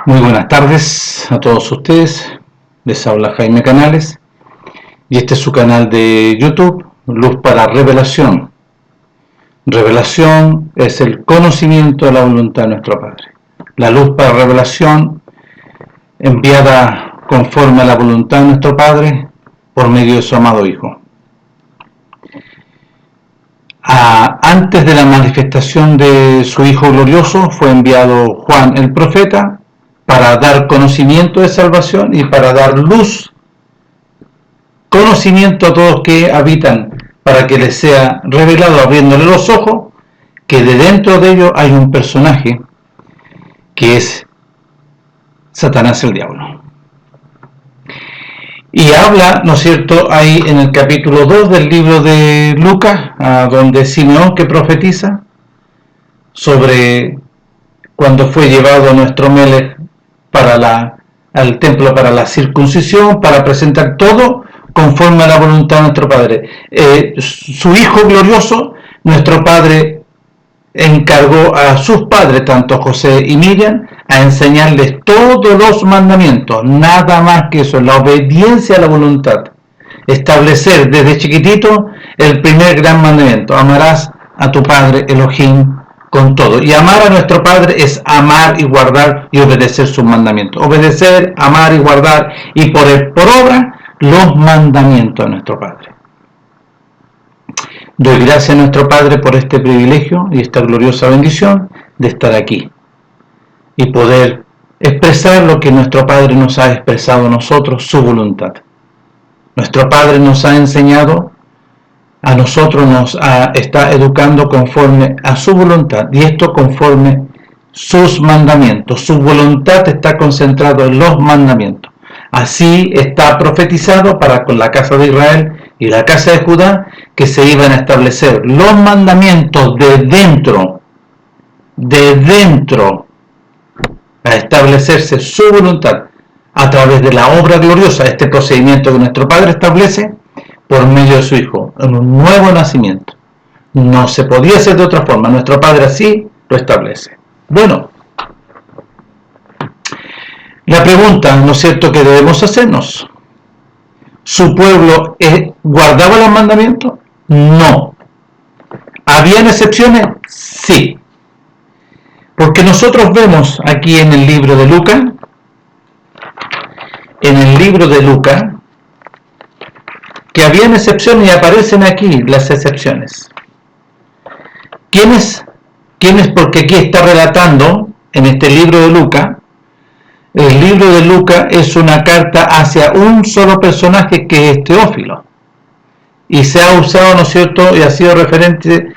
Muy buenas tardes a todos ustedes, les habla Jaime Canales y este es su canal de YouTube, Luz para Revelación. Revelación es el conocimiento de la voluntad de nuestro Padre. La luz para revelación enviada conforme a la voluntad de nuestro Padre por medio de su amado Hijo. Antes de la manifestación de su Hijo glorioso fue enviado Juan el profeta para dar conocimiento de salvación y para dar luz, conocimiento a todos que habitan, para que les sea revelado, abriéndole los ojos, que de dentro de ellos hay un personaje que es Satanás el diablo. Y habla, ¿no es cierto?, ahí en el capítulo 2 del libro de Lucas, donde Simeón que profetiza sobre cuando fue llevado nuestro Melech al templo para la circuncisión, para presentar todo conforme a la voluntad de nuestro Padre. Su Hijo glorioso, nuestro Padre encargó a sus padres, tanto José y Miriam, a enseñarles todos los mandamientos, nada más que eso, la obediencia a la voluntad. Establecer desde chiquitito el primer gran mandamiento: amarás a tu Padre Elohim con todo. Y amar a nuestro Padre es amar y guardar y obedecer sus mandamientos. Obedecer, amar y guardar y poner por obra los mandamientos de nuestro Padre. Doy gracias a nuestro Padre por este privilegio y esta gloriosa bendición de estar aquí y poder expresar lo que nuestro Padre nos ha expresado a nosotros, su voluntad. Nuestro Padre nos ha enseñado, a nosotros está educando conforme a su voluntad, y esto conforme sus mandamientos. Su voluntad está concentrada en los mandamientos. Así está profetizado para con la casa de Israel y la casa de Judá, que se iban a establecer los mandamientos de dentro, a establecerse su voluntad a través de la obra gloriosa, este procedimiento que nuestro Padre establece por medio de su Hijo, en un nuevo nacimiento. No se podía hacer de otra forma, nuestro Padre así lo establece. Bueno, la pregunta, ¿no es cierto?, que debemos hacernos: ¿su pueblo guardaba los mandamientos? No. ¿Habían excepciones? Sí. Porque nosotros vemos aquí en el libro de Lucas, que habían excepciones y aparecen aquí las excepciones. ¿Quiénes? Porque aquí está relatando en este libro de Lucas. El libro de Lucas es una carta hacia un solo personaje, que es Teófilo, y se ha usado, ¿no es cierto?, y ha sido referente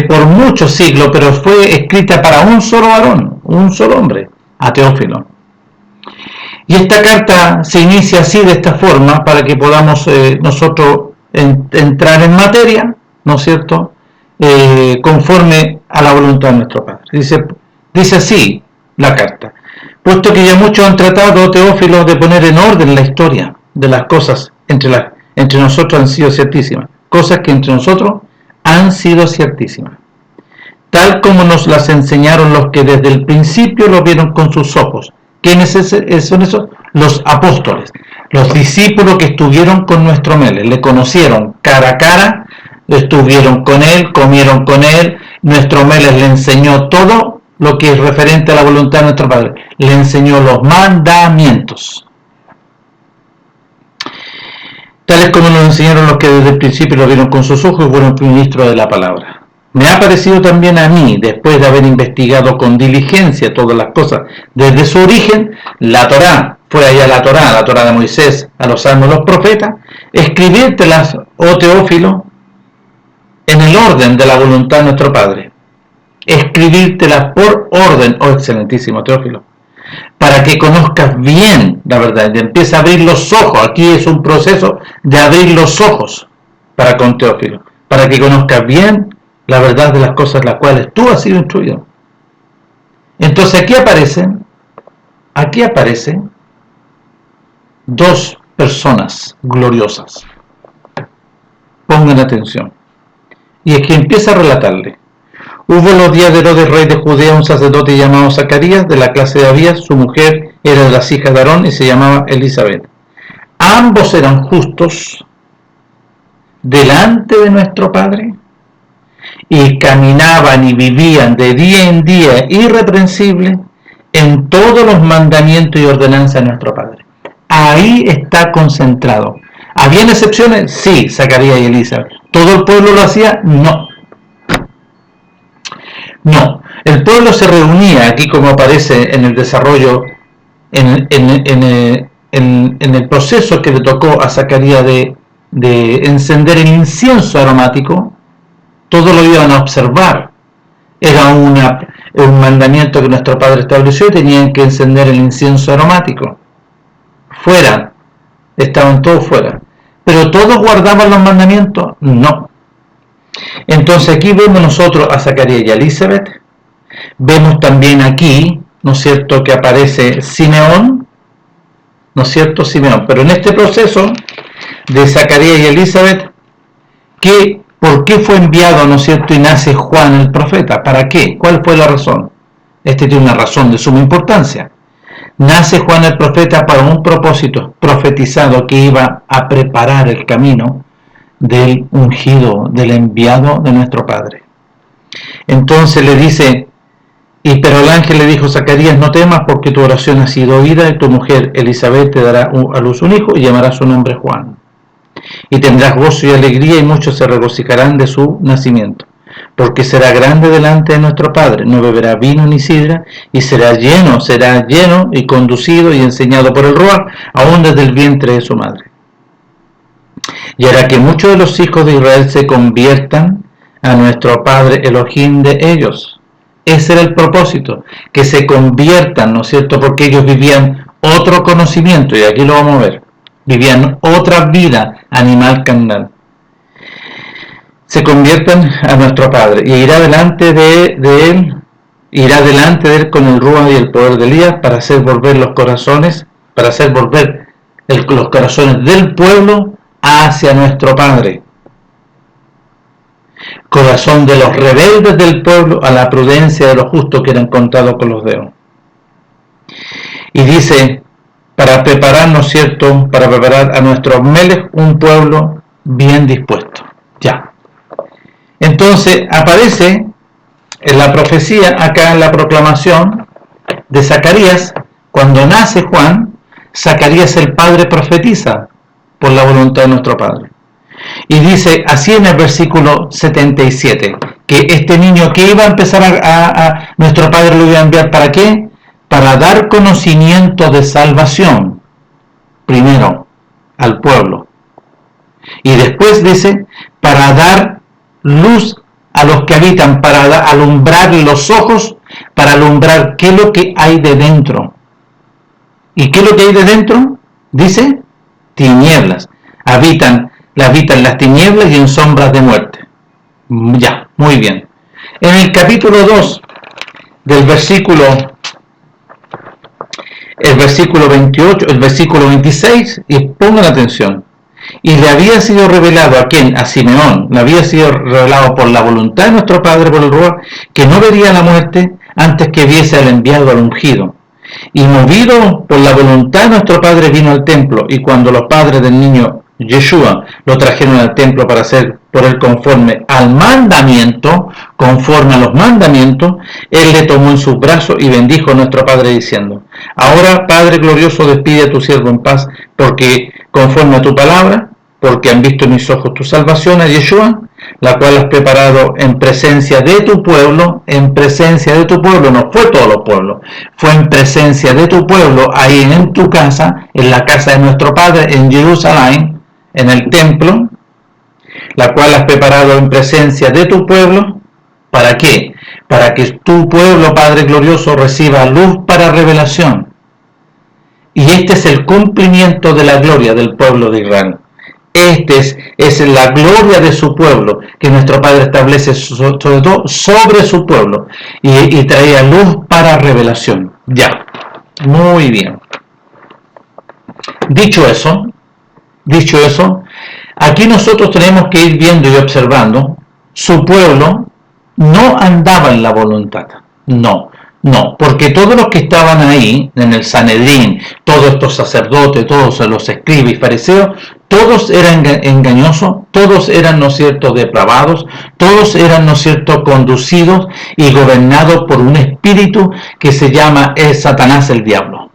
por muchos siglos, pero fue escrita para un solo varón, un solo hombre, a Teófilo. Y esta carta se inicia así, de esta forma, para que podamos nosotros entrar en materia, ¿no es cierto?, conforme a la voluntad de nuestro Padre. Dice así la carta: puesto que ya muchos han tratado, Teófilo, de poner en orden la historia de las cosas entre nosotros han sido ciertísimas, cosas que entre nosotros han sido ciertísimas, tal como nos las enseñaron los que desde el principio lo vieron con sus ojos. ¿Quiénes son esos? Los apóstoles, los discípulos que estuvieron con nuestro Melech, le conocieron cara a cara, estuvieron con él, comieron con él, nuestro Melech le enseñó todo lo que es referente a la voluntad de nuestro Padre, le enseñó los mandamientos, tales como nos enseñaron los que desde el principio lo vieron con sus ojos y fueron ministros de la palabra. Me ha parecido también a mí, después de haber investigado con diligencia todas las cosas desde su origen, la Torá, fue allá la Torá de Moisés, a los salmos, los profetas, escribírtelas, oh Teófilo, en el orden de la voluntad de nuestro Padre. Escribírtelas por orden, oh excelentísimo Teófilo, para que conozcas bien la verdad, y empieza a abrir los ojos. Aquí es un proceso de abrir los ojos para con Teófilo, para que conozcas bien la verdad de las cosas las cuales tú has sido instruido. Entonces aquí aparecen dos personas gloriosas. Pongan atención. Y es que empieza a relatarle: hubo en los días de Herodes, rey de Judea, un sacerdote llamado Zacarías, de la clase de Abías, su mujer era de las hijas de Aarón y se llamaba Elizabeth. Ambos eran justos delante de nuestro Padre y caminaban y vivían de día en día irreprensibles en todos los mandamientos y ordenanzas de nuestro Padre. Ahí está concentrado. ¿Habían excepciones? Sí, Zacarías y Elizabeth. ¿Todo el pueblo lo hacía? No. No. El pueblo se reunía, aquí como aparece en el desarrollo, en el proceso que le tocó a Zacarías de encender el incienso aromático. Todos lo iban a observar. Era un mandamiento que nuestro Padre estableció y tenían que encender el incienso aromático. Fuera. Estaban todos fuera. ¿Pero todos guardaban los mandamientos? No. Entonces aquí vemos nosotros a Zacarías y a Elizabeth. Vemos también aquí, ¿no es cierto?, que aparece Simeón. ¿No es cierto? Simeón. Pero en este proceso de Zacarías y Elizabeth, ¿por qué fue enviado, no es cierto, y nace Juan el profeta? ¿Para qué? ¿Cuál fue la razón? Este tiene una razón de suma importancia. Nace Juan el profeta para un propósito profetizado que iba a preparar el camino del ungido, del enviado de nuestro Padre. Entonces le dice, pero el ángel le dijo: Zacarías, no temas, porque tu oración ha sido oída, y tu mujer Elizabeth te dará a luz un hijo y llamará su nombre Juan. Y tendrás gozo y alegría, y muchos se regocijarán de su nacimiento, porque será grande delante de nuestro Padre, no beberá vino ni sidra, y será lleno y conducido y enseñado por el Ruach, aún desde el vientre de su madre. Y hará que muchos de los hijos de Israel se conviertan a nuestro Padre Elohim de ellos. Ese era el propósito, que se conviertan, ¿no es cierto?, porque ellos vivían otro conocimiento, y aquí lo vamos a ver. Vivían otra vida animal carnal. Se conviertan a nuestro Padre, y irá delante de él con el Ruach y el poder de Elías, para hacer volver los corazones del pueblo hacia nuestro Padre. Corazón de los rebeldes del pueblo a la prudencia de los justos, que eran contados con los dedos. Y dice, para preparar, ¿no es cierto?, para preparar a nuestro Melech, un pueblo bien dispuesto. Ya. Entonces aparece en la profecía, acá en la proclamación de Zacarías, cuando nace Juan, Zacarías el padre profetiza por la voluntad de nuestro Padre. Y dice así en el versículo 77, que este niño que iba a empezar nuestro Padre lo iba a enviar, ¿para qué? Para dar conocimiento de salvación, primero, al pueblo. Y después dice, para dar luz a los que habitan, para alumbrar los ojos, para alumbrar qué es lo que hay de dentro. ¿Y qué es lo que hay de dentro? Dice, tinieblas. Habitan las tinieblas y en sombras de muerte. Ya, muy bien. En el capítulo 2 del versículo 28, el versículo 26, y pongan atención. Y le había sido revelado, ¿a quién? A Simeón. Le había sido revelado por la voluntad de nuestro Padre, por el Ruach, que no vería la muerte antes que viese al enviado, al ungido. Y movido por la voluntad de nuestro Padre vino al templo, y cuando los padres del niño Yeshua lo trajeron al templo para hacer por él conforme al mandamiento, conforme a los mandamientos, él le tomó en sus brazos y bendijo a nuestro Padre diciendo: ahora, Padre glorioso, despide a tu siervo en paz, porque conforme a tu palabra, porque han visto mis ojos tu salvación, a Yeshua, la cual has preparado en presencia de tu pueblo, no fue todos los pueblos, fue en presencia de tu pueblo, ahí en tu casa, en la casa de nuestro Padre, en Jerusalén, en el templo, la cual has preparado en presencia de tu pueblo. ¿Para qué? Para que tu pueblo, Padre glorioso, reciba luz para revelación. Y este es el cumplimiento de la gloria del pueblo de Israel. Es la gloria de su pueblo, que nuestro Padre establece sobre todo sobre su pueblo, y traía luz para revelación. Ya, muy bien. Dicho eso, aquí nosotros tenemos que ir viendo y observando, su pueblo no andaba en la voluntad, no No, porque todos los que estaban ahí, en el Sanedrín, todos estos sacerdotes, todos los escribas y fariseos, todos eran engañosos, todos eran, ¿no es cierto?, depravados, todos eran, ¿no es cierto?, conducidos y gobernados por un espíritu que se llama Satanás, el diablo.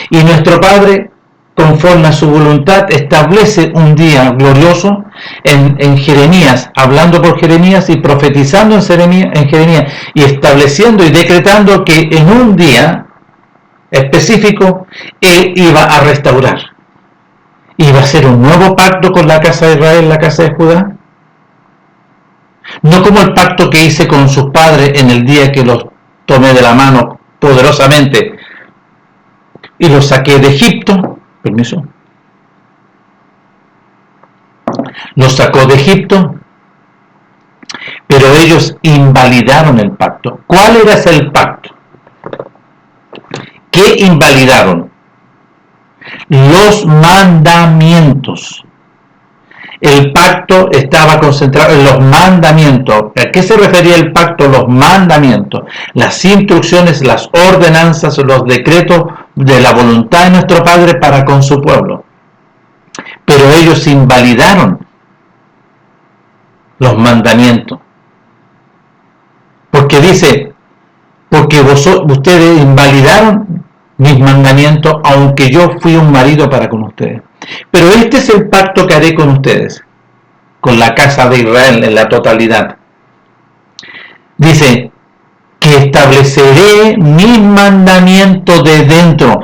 Y nuestro Padre, conforme a su voluntad, establece un día glorioso en Jeremías, hablando por Jeremías y profetizando en Jeremías, y estableciendo y decretando que en un día específico Él iba a restaurar, iba a hacer un nuevo pacto con la casa de Israel, la casa de Judá, no como el pacto que hice con sus padres en el día que los tomé de la mano poderosamente y los saqué de Egipto. Permiso. Los sacó de Egipto, pero ellos invalidaron el pacto. ¿Cuál era el pacto? ¿Qué invalidaron? Los mandamientos. El pacto estaba concentrado en los mandamientos. ¿A qué se refería el pacto? Los mandamientos, las instrucciones, las ordenanzas, los decretos de la voluntad de nuestro Padre para con su pueblo. Pero ellos invalidaron los mandamientos. Porque dice, porque ustedes invalidaron mis mandamientos, aunque yo fui un marido para con ustedes. Pero este es el pacto que haré con ustedes, con la casa de Israel en la totalidad. Dice que estableceré mis mandamientos de dentro,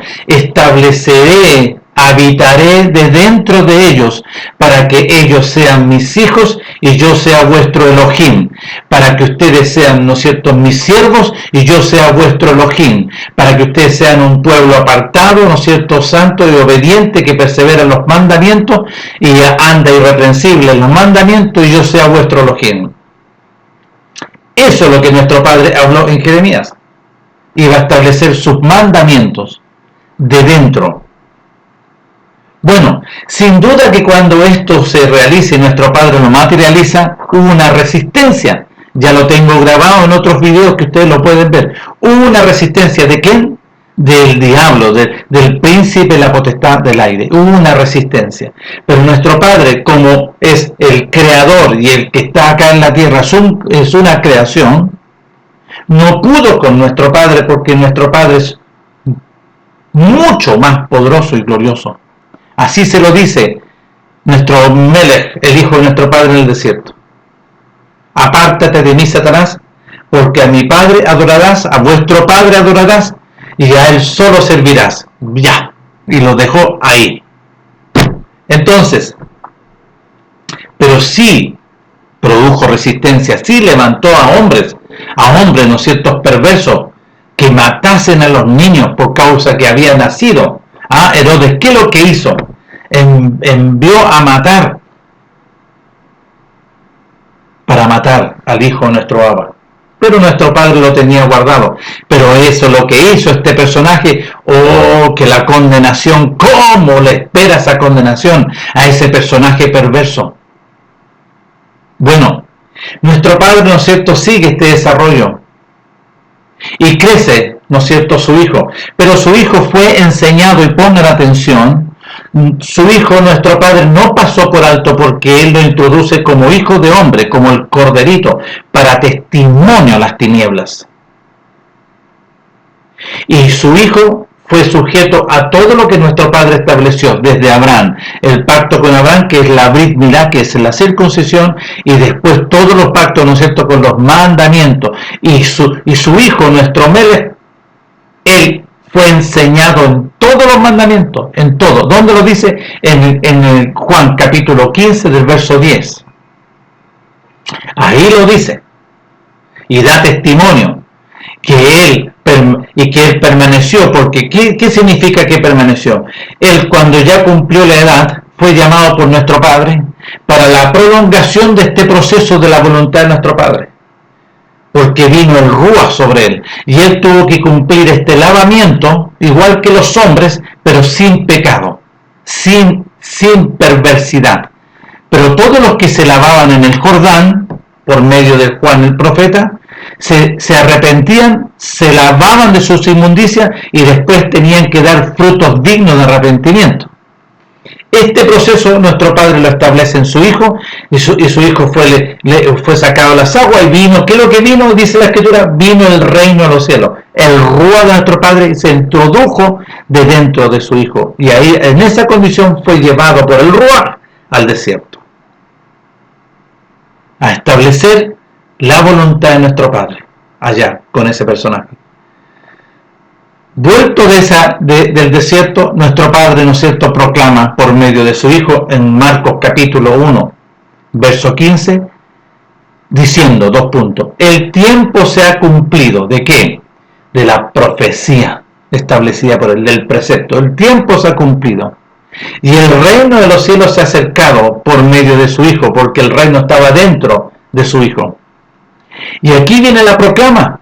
habitaré de dentro de ellos, para que ellos sean mis hijos y yo sea vuestro Elohim, para que ustedes sean, ¿no es cierto?, mis siervos y yo sea vuestro Elohim, para que ustedes sean un pueblo apartado, ¿no es cierto?, santo y obediente, que persevera en los mandamientos y anda irreprensible en los mandamientos y yo sea vuestro Elohim. Eso es lo que nuestro Padre habló en Jeremías. Iba a establecer sus mandamientos de dentro. Bueno, sin duda que cuando esto se realice y nuestro Padre lo materializa, hubo una resistencia. Ya lo tengo grabado en otros videos que ustedes lo pueden ver. Hubo una resistencia. ¿De quién? Del diablo, del príncipe de la potestad del aire. Hubo una resistencia. Pero nuestro Padre, como es el creador y el que está acá en la tierra, es una creación, no pudo con nuestro Padre, porque nuestro Padre es mucho más poderoso y glorioso. Así se lo dice nuestro Melech, el hijo de nuestro Padre en el desierto. Apártate de mí, Satanás, porque a mi Padre adorarás, a vuestro Padre adorarás, y a Él solo servirás. Ya, y lo dejó ahí. Entonces, pero sí produjo resistencia, sí levantó a hombres, ¿no es cierto?, perversos, que matasen a los niños por causa que había nacido. Herodes, ¿qué es lo que hizo? Envió a matar, para matar al hijo de nuestro Abba. Pero nuestro Padre lo tenía guardado. Pero eso es lo que hizo este personaje. Oh, que la condenación, ¿cómo le espera esa condenación a ese personaje perverso? Bueno, nuestro Padre, ¿no es cierto?, sigue este desarrollo. Y crece, ¿no es cierto?, su hijo. Pero su hijo fue enseñado, y pongan atención, su hijo, nuestro Padre, no pasó por alto, porque Él lo introduce como hijo de hombre, como el corderito, para testimonio a las tinieblas. Y su hijo fue sujeto a todo lo que nuestro Padre estableció, desde Abraham, el pacto con Abraham, que es la Brit Milá, que es la circuncisión, y después todos los pactos, ¿no es cierto?, con los mandamientos. Y su hijo, nuestro Melech, él fue enseñado en todos los mandamientos, en todo. ¿Dónde lo dice? En el Juan capítulo 15 del verso 10. Ahí lo dice. Y da testimonio que él permaneció, porque ¿qué significa que permaneció? Él, cuando ya cumplió la edad, fue llamado por nuestro Padre para la prolongación de este proceso de la voluntad de nuestro Padre. Porque vino el Ruach sobre él, y él tuvo que cumplir este lavamiento, igual que los hombres, pero sin pecado, sin perversidad. Pero todos los que se lavaban en el Jordán, por medio de Juan el profeta, se arrepentían, se lavaban de sus inmundicias y después tenían que dar frutos dignos de arrepentimiento. Este proceso nuestro Padre lo establece en su Hijo, y su Hijo fue sacado de las aguas y vino. ¿Qué es lo que vino? Dice la Escritura, vino el reino de los cielos. El Ruach de nuestro Padre se introdujo de dentro de su Hijo, y ahí en esa condición fue llevado por el Ruach al desierto, a establecer la voluntad de nuestro Padre, allá con ese personaje. Vuelto del desierto, nuestro Padre, ¿no es cierto?, proclama por medio de su Hijo en Marcos capítulo 1, verso 15, diciendo, 2 puntos, el tiempo se ha cumplido, ¿de qué? De la profecía establecida por él, del precepto. El tiempo se ha cumplido. Y el reino de los cielos se ha acercado por medio de su Hijo, porque el reino estaba dentro de su Hijo. Y aquí viene la proclama.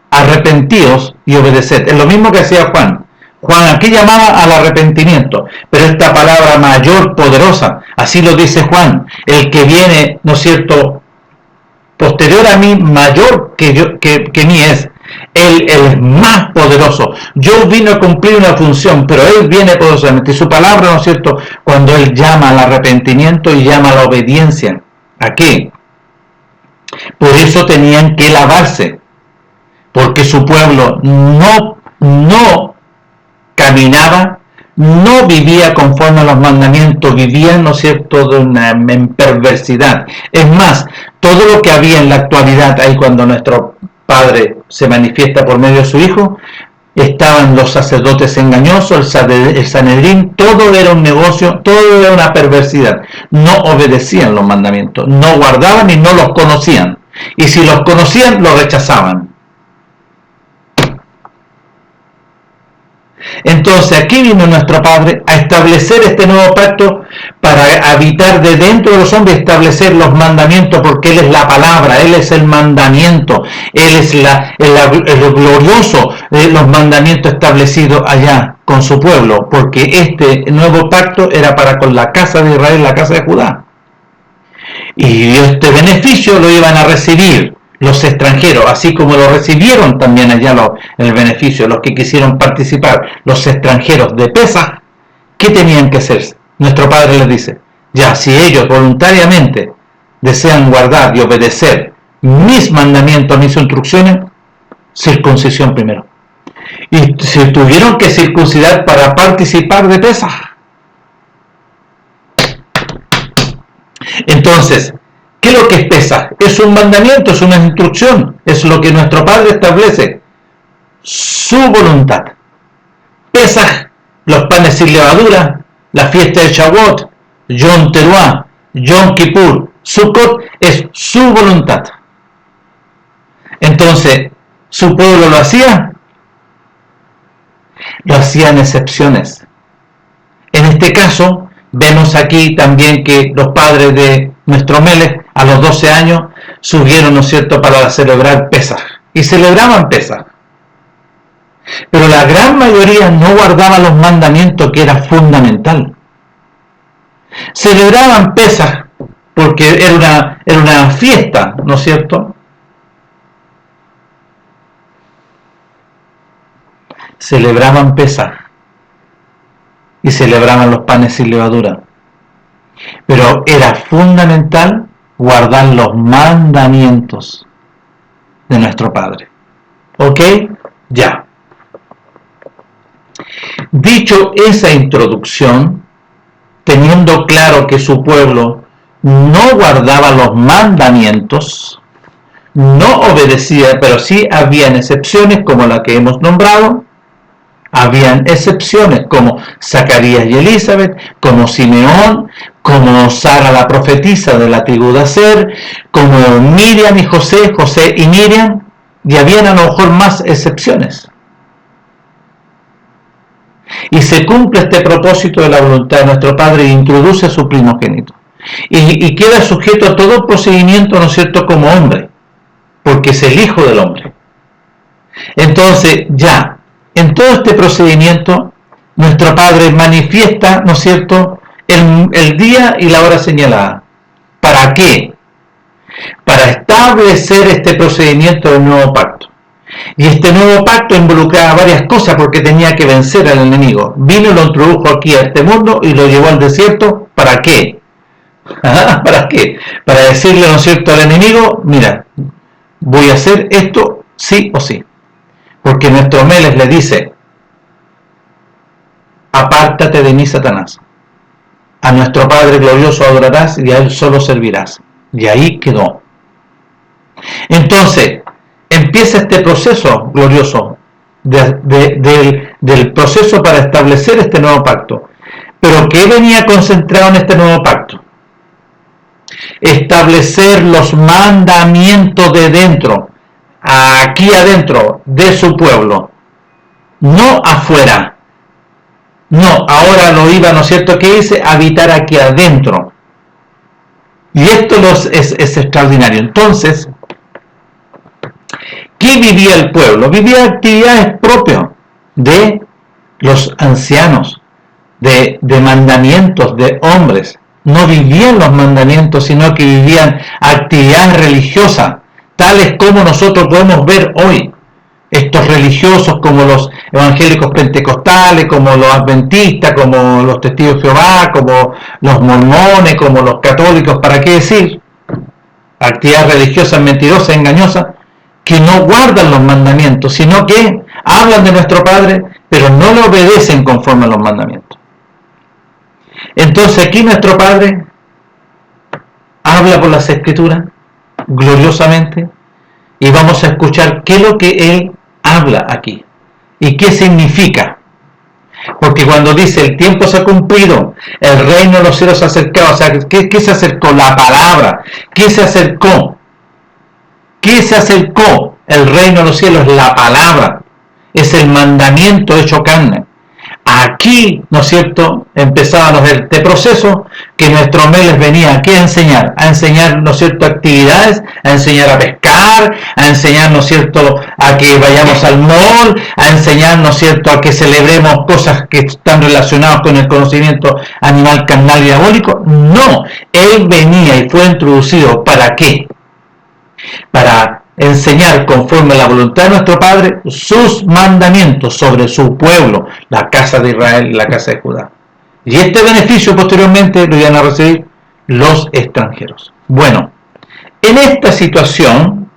Arrepentíos y obedeced. Es lo mismo que hacía Juan. Juan aquí llamaba al arrepentimiento, pero esta palabra mayor, poderosa, así lo dice Juan, el que viene, ¿no es cierto?, posterior a mí, mayor que mí es. Él es más poderoso. Yo vine a cumplir una función, pero Él viene poderosamente. Y su palabra, ¿no es cierto?, cuando Él llama al arrepentimiento y llama a la obediencia. ¿A qué? Por eso tenían que lavarse, porque su pueblo no caminaba, no vivía conforme a los mandamientos, vivía, ¿no es cierto?, en perversidad. Es más, todo lo que había en la actualidad, ahí cuando nuestro Padre se manifiesta por medio de su Hijo, estaban los sacerdotes engañosos, el Sanedrín, todo era un negocio, todo era una perversidad. No obedecían los mandamientos, no guardaban y no los conocían. Y si los conocían, los rechazaban. Entonces aquí vino nuestro Padre a establecer este nuevo pacto para habitar de dentro de los hombres, establecer los mandamientos, porque Él es la palabra, Él es el mandamiento, Él es el glorioso de los mandamientos establecidos allá con su pueblo, porque este nuevo pacto era para con la casa de Israel, la casa de Judá. Y este beneficio lo iban a recibir los extranjeros, así como lo recibieron también allá el beneficio, los que quisieron participar, los extranjeros de Pesaj. ¿Qué tenían que hacer? Nuestro Padre les dice, ya, si ellos voluntariamente desean guardar y obedecer mis mandamientos, mis instrucciones, circuncisión primero. Y se tuvieron que circuncidar para participar de Pesaj. Entonces, ¿qué es lo que es Pesaj? Es un mandamiento, es una instrucción, es lo que nuestro Padre establece, su voluntad. Pesaj, los panes sin levadura, la fiesta de Shavuot, Yom Teruah, Yom Kippur, Sukkot, es su voluntad. Entonces, ¿su pueblo lo hacía? Lo hacían excepciones. En este caso, vemos aquí también que los padres de nuestro Melech, a los 12 años, subieron, ¿no es cierto?, para celebrar Pesaj. Y celebraban Pesaj. Pero la gran mayoría no guardaba los mandamientos, que era fundamental. Celebraban Pesaj porque era una fiesta, ¿no es cierto? Celebraban Pesaj y celebraban los panes sin levadura. Pero era fundamental guardar los mandamientos de nuestro Padre. ¿Ok? Ya. Dicho esa introducción, teniendo claro que su pueblo no guardaba los mandamientos, no obedecía, pero sí habían excepciones como la que hemos nombrado. Habían excepciones como Zacarías y Elizabeth, como Simeón, como Sara la profetisa de la tribu de Aser, como Miriam y José, José y Miriam, y habían a lo mejor más excepciones. Y se cumple este propósito de la voluntad de nuestro Padre y introduce a su primogénito. Y queda sujeto a todo procedimiento, ¿no es cierto?, como hombre, porque es el Hijo del hombre. Entonces, ya, en todo este procedimiento, nuestro Padre manifiesta, ¿no es cierto?, el día y la hora señalada. ¿Para qué? para establecer este procedimiento del nuevo pacto. Y este nuevo pacto involucraba varias cosas porque tenía que vencer al enemigo. Vino y lo introdujo aquí a este mundo y lo llevó al desierto. ¿Para qué? ¿Para qué? Para decirle, ¿no es cierto?, al enemigo, mira, voy a hacer esto sí o sí. Porque nuestro Meles le dice, apártate de mí, Satanás. A nuestro Padre glorioso adorarás y a Él solo servirás. Y ahí quedó. Entonces, empieza este proceso glorioso del proceso para establecer este nuevo pacto. Pero ¿qué venía concentrado en este nuevo pacto? Establecer los mandamientos de dentro, aquí adentro de su pueblo, no afuera. No, ahora lo iba, ¿no es cierto?, que dice habitar aquí adentro. Y esto es extraordinario. Entonces, ¿qué vivía el pueblo? Vivía actividades propias de los ancianos, de mandamientos de hombres. No vivían los mandamientos, sino que vivían actividades religiosas, tales como nosotros podemos ver hoy. Estos religiosos como los evangélicos pentecostales, como los adventistas, como los testigos de Jehová, como los mormones, como los católicos, ¿para qué decir? Actividades religiosas mentirosas, engañosas, que no guardan los mandamientos, sino que hablan de nuestro Padre, pero no le obedecen conforme a los mandamientos. Entonces aquí nuestro Padre habla por las Escrituras, gloriosamente, y vamos a escuchar qué es lo que Él habla aquí y qué significa. Porque cuando dice el tiempo se ha cumplido, el reino de los cielos se ha acercado, o sea, ¿qué se acercó? La palabra. ¿Qué se acercó? ¿Qué se acercó? El reino de los cielos, la palabra. Es el mandamiento hecho carne. Aquí, ¿no es cierto?, empezábamos este proceso que nuestro Meles venía aquí a enseñar, ¿no es cierto?, actividades, a enseñar a pescar, a enseñar, ¿no es cierto?, a que vayamos al mall, a enseñar, ¿no es cierto?, a que celebremos cosas que están relacionadas con el conocimiento animal, carnal y diabólico. No, Él venía y fue introducido, ¿para qué? Para enseñar conforme a la voluntad de nuestro Padre sus mandamientos sobre su pueblo, la casa de Israel y la casa de Judá. Y este beneficio posteriormente lo iban a recibir los extranjeros. Bueno, en esta situación,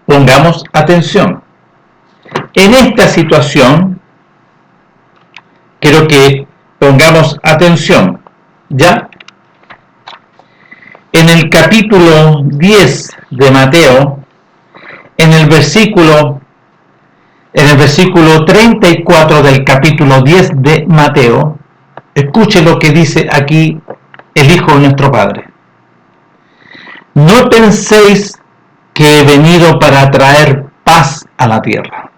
pongamos atención. En esta situación, quiero que pongamos atención, ¿ya? En el capítulo 10 de Mateo, en el versículo 34 del capítulo 10 de Mateo, escuche lo que dice aquí el Hijo de nuestro Padre. No penséis que he venido para traer paz a la tierra.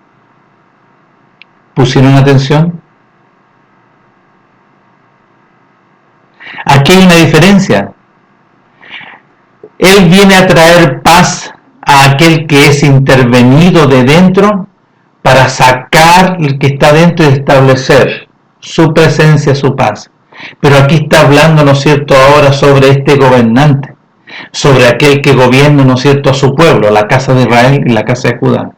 ¿Pusieron atención? Aquí hay una diferencia. Él viene a traer paz a aquel que es intervenido de dentro para sacar el que está dentro y establecer su presencia, su paz. Pero aquí está hablando, ¿no es cierto?, ahora sobre este gobernante, sobre aquel que gobierna, ¿no es cierto?, a su pueblo, la casa de Israel y la casa de Judá.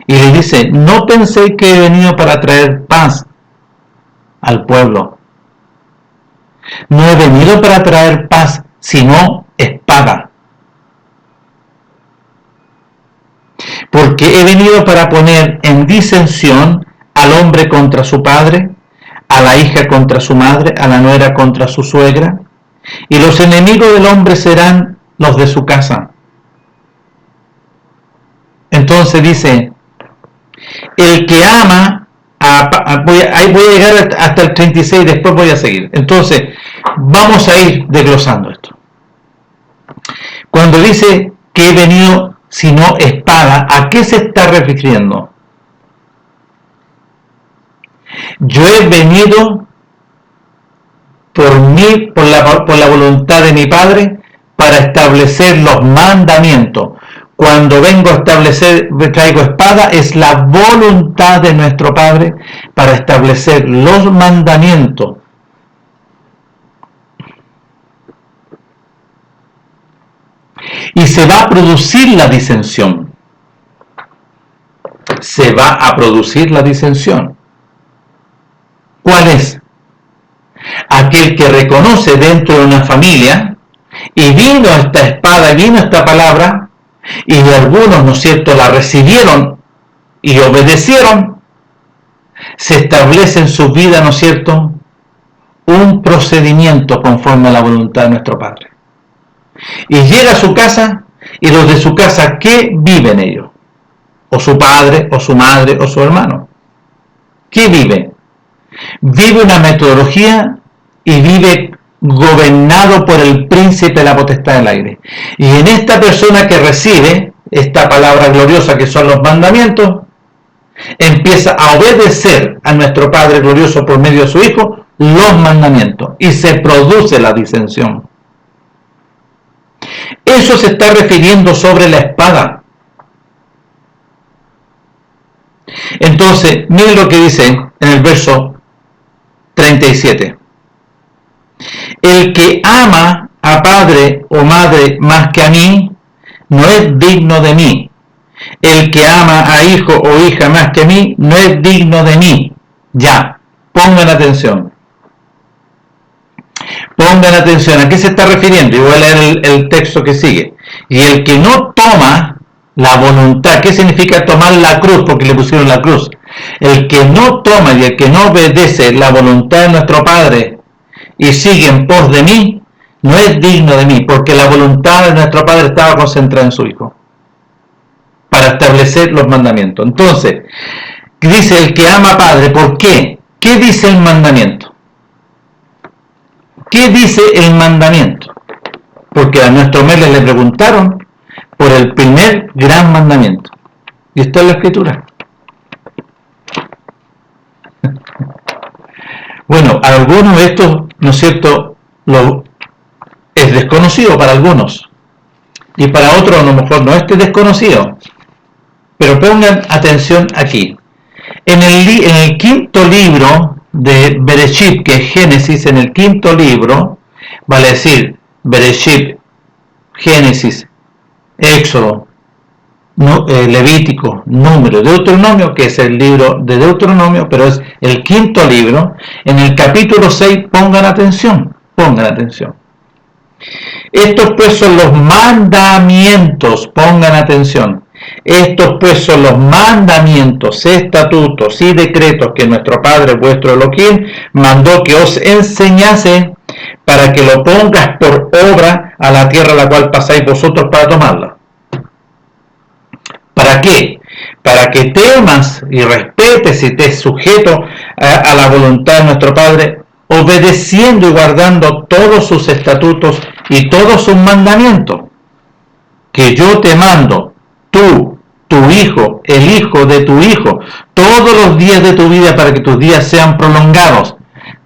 Y le dice, no penséis que he venido para traer paz al pueblo. No he venido para traer paz, sino espada. Porque he venido para poner en disensión al hombre contra su padre, a la hija contra su madre, a la nuera contra su suegra, y los enemigos del hombre serán los de su casa. Entonces dice, el que ama, ahí voy a llegar hasta el 36, después voy a seguir. Entonces, vamos a ir desglosando esto. Cuando dice que he venido sino espada, ¿a qué se está refiriendo? Yo he venido por la voluntad de mi Padre para establecer los mandamientos. Cuando vengo a establecer, traigo espada, es la voluntad de nuestro Padre para establecer los mandamientos. Y se va a producir la disensión. Se va a producir la disensión. ¿Cuál es? Aquel que reconoce dentro de una familia, y vino esta espada, vino esta palabra, y de algunos, ¿no es cierto?, la recibieron y obedecieron, se establece en su vida, ¿no es cierto?, un procedimiento conforme a la voluntad de nuestro Padre. Y llega a su casa, y los de su casa, ¿qué viven ellos? O su padre, o su madre, o su hermano. ¿Qué vive? Vive una metodología y vive gobernado por el príncipe de la potestad del aire. Y en esta persona que recibe esta palabra gloriosa que son los mandamientos, empieza a obedecer a nuestro Padre glorioso por medio de su Hijo los mandamientos y se produce la disensión. Eso se está refiriendo sobre la espada. Entonces, miren lo que dice en el verso 37. El que ama a padre o madre más que a mí, no es digno de mí. El que ama a hijo o hija más que a mí, no es digno de mí. Ya, pongan atención. Pongan atención, ¿a qué se está refiriendo? Y voy a leer el texto que sigue. Y el que no toma la voluntad, ¿qué significa tomar la cruz? Porque le pusieron la cruz. El que no toma y el que no obedece la voluntad de nuestro Padre y sigue en pos de mí, no es digno de mí, porque la voluntad de nuestro Padre estaba concentrada en su Hijo para establecer los mandamientos. Entonces, dice el que ama a Padre, ¿por qué? ¿Qué dice el mandamiento? ¿Qué dice el mandamiento? Porque a nuestro Meles le preguntaron por el primer gran mandamiento. Y está en la Escritura. Bueno, a algunos de estos, ¿no es cierto?, es desconocido para algunos. Y para otros a lo mejor no es desconocido. Pero pongan atención aquí. En el quinto libro de Bereshit, que es Génesis, en el quinto libro, vale decir, Bereshit, Génesis, Éxodo, Levítico, Número, Deuteronomio, que es el libro de Deuteronomio, pero es el quinto libro. En el capítulo 6, pongan atención. Estos pues son los mandamientos, pongan atención. Estos pues son los mandamientos, estatutos y decretos que nuestro Padre vuestro Elohim mandó que os enseñase para que lo pongas por obra a la tierra a la cual pasáis vosotros para tomarla. ¿Para qué? Para que temas y respetes y estés sujeto a la voluntad de nuestro Padre, obedeciendo y guardando todos sus estatutos y todos sus mandamientos, que yo te mando, tú, tu hijo, el hijo de tu hijo, todos los días de tu vida para que tus días sean prolongados.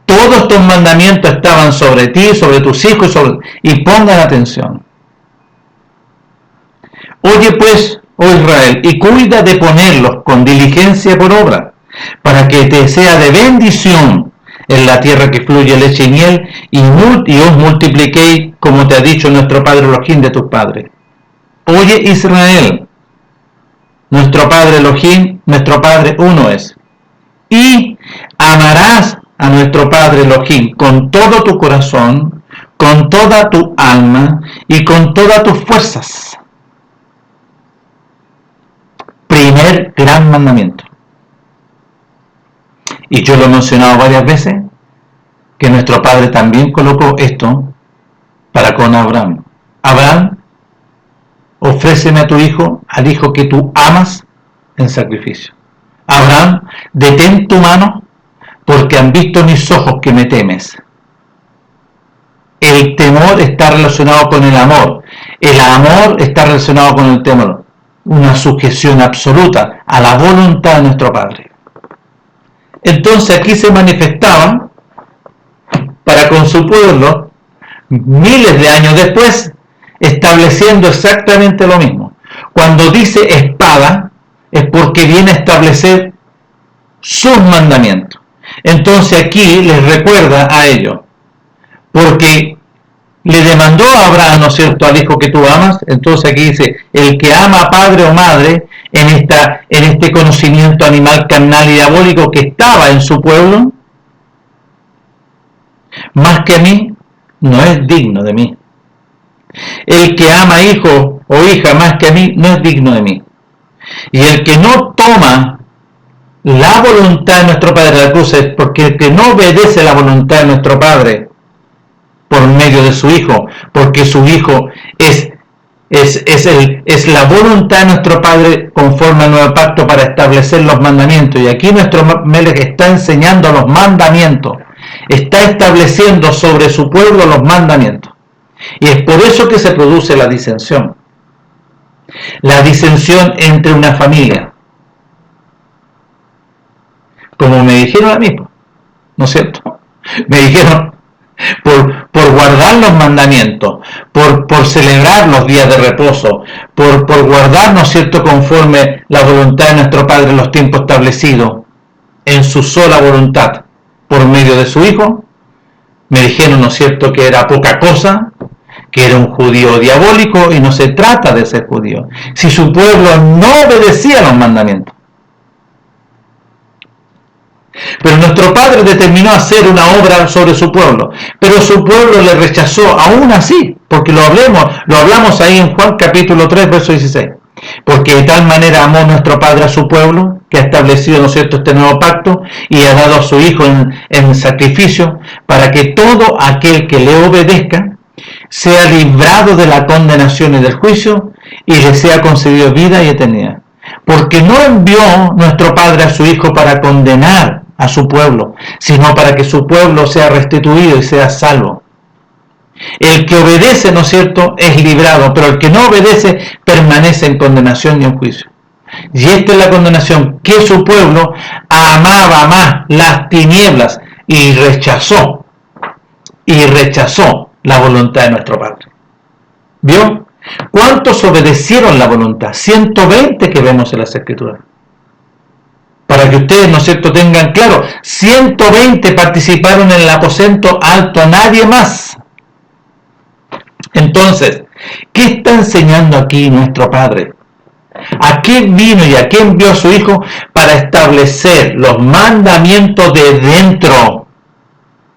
Todos estos mandamientos estaban sobre ti, sobre tus hijos, y pongan atención. Oye pues, oh Israel, y cuida de ponerlos con diligencia por obra, para que te sea de bendición en la tierra que fluye leche y miel, y os multipliquéis, como te ha dicho nuestro Padre Elohim de tus padres. Oye Israel, nuestro Padre Elohim, nuestro Padre uno es. Y amarás a nuestro Padre Elohim con todo tu corazón, con toda tu alma y con todas tus fuerzas. Primer gran mandamiento. Y yo lo he mencionado varias veces, que nuestro Padre también colocó esto para con Abraham. Abraham, ofréceme a tu hijo, al hijo que tú amas, en sacrificio. Abraham, detén tu mano, porque han visto mis ojos que me temes. El temor está relacionado con el amor. El amor está relacionado con el temor. Una sujeción absoluta a la voluntad de nuestro Padre. Entonces aquí se manifestaban para con su pueblo miles de años después, estableciendo exactamente lo mismo. Cuando dice espada es porque viene a establecer sus mandamientos. Entonces aquí les recuerda a ellos, porque le demandó a Abraham, ¿no es cierto?, al hijo que tú amas. Entonces aquí dice, el que ama a padre o madre en este conocimiento animal, carnal y diabólico que estaba en su pueblo, más que a mí, no es digno de mí. El que ama hijo o hija más que a mí, no es digno de mí. Y el que no toma la voluntad de nuestro Padre de la cruz, es porque el que no obedece la voluntad de nuestro Padre por medio de su Hijo, porque su Hijo es la voluntad de nuestro Padre conforme al nuevo pacto para establecer los mandamientos. Y aquí nuestro Melech está enseñando los mandamientos, está estableciendo sobre su pueblo los mandamientos. Y es por eso que se produce la disensión entre una familia. Como me dijeron a mí, ¿no es cierto? Me dijeron, por guardar los mandamientos, por celebrar los días de reposo, por guardar, ¿no es cierto?, conforme la voluntad de nuestro Padre en los tiempos establecidos, en su sola voluntad, por medio de su Hijo, me dijeron, ¿no es cierto?, que era poca cosa, que era un judío diabólico, y no se trata de ser judío, si su pueblo no obedecía los mandamientos. Pero nuestro Padre determinó hacer una obra sobre su pueblo, pero su pueblo le rechazó aún así, porque lo hablamos ahí en Juan capítulo 3, verso 16. Porque de tal manera amó nuestro Padre a su pueblo, que ha establecido, ¿no es cierto?, este nuevo pacto, y ha dado a su Hijo en sacrificio, para que todo aquel que le obedezca sea librado de la condenación y del juicio, y le sea concedido vida y eternidad. Porque no envió nuestro Padre a su Hijo para condenar a su pueblo, sino para que su pueblo sea restituido y sea salvo. El que obedece, ¿no es cierto?, es librado, pero el que no obedece permanece en condenación y en juicio. Y esta es la condenación, que su pueblo amaba más las tinieblas y rechazó la voluntad de nuestro Padre. ¿Vio? ¿Cuántos obedecieron la voluntad? 120 que vemos en las Escrituras. Para que ustedes, ¿no es cierto?, tengan claro, 120 participaron en el aposento alto, nadie más. Entonces, ¿qué está enseñando aquí nuestro Padre? ¿A qué vino y a qué envió a su Hijo? Para establecer los mandamientos de dentro.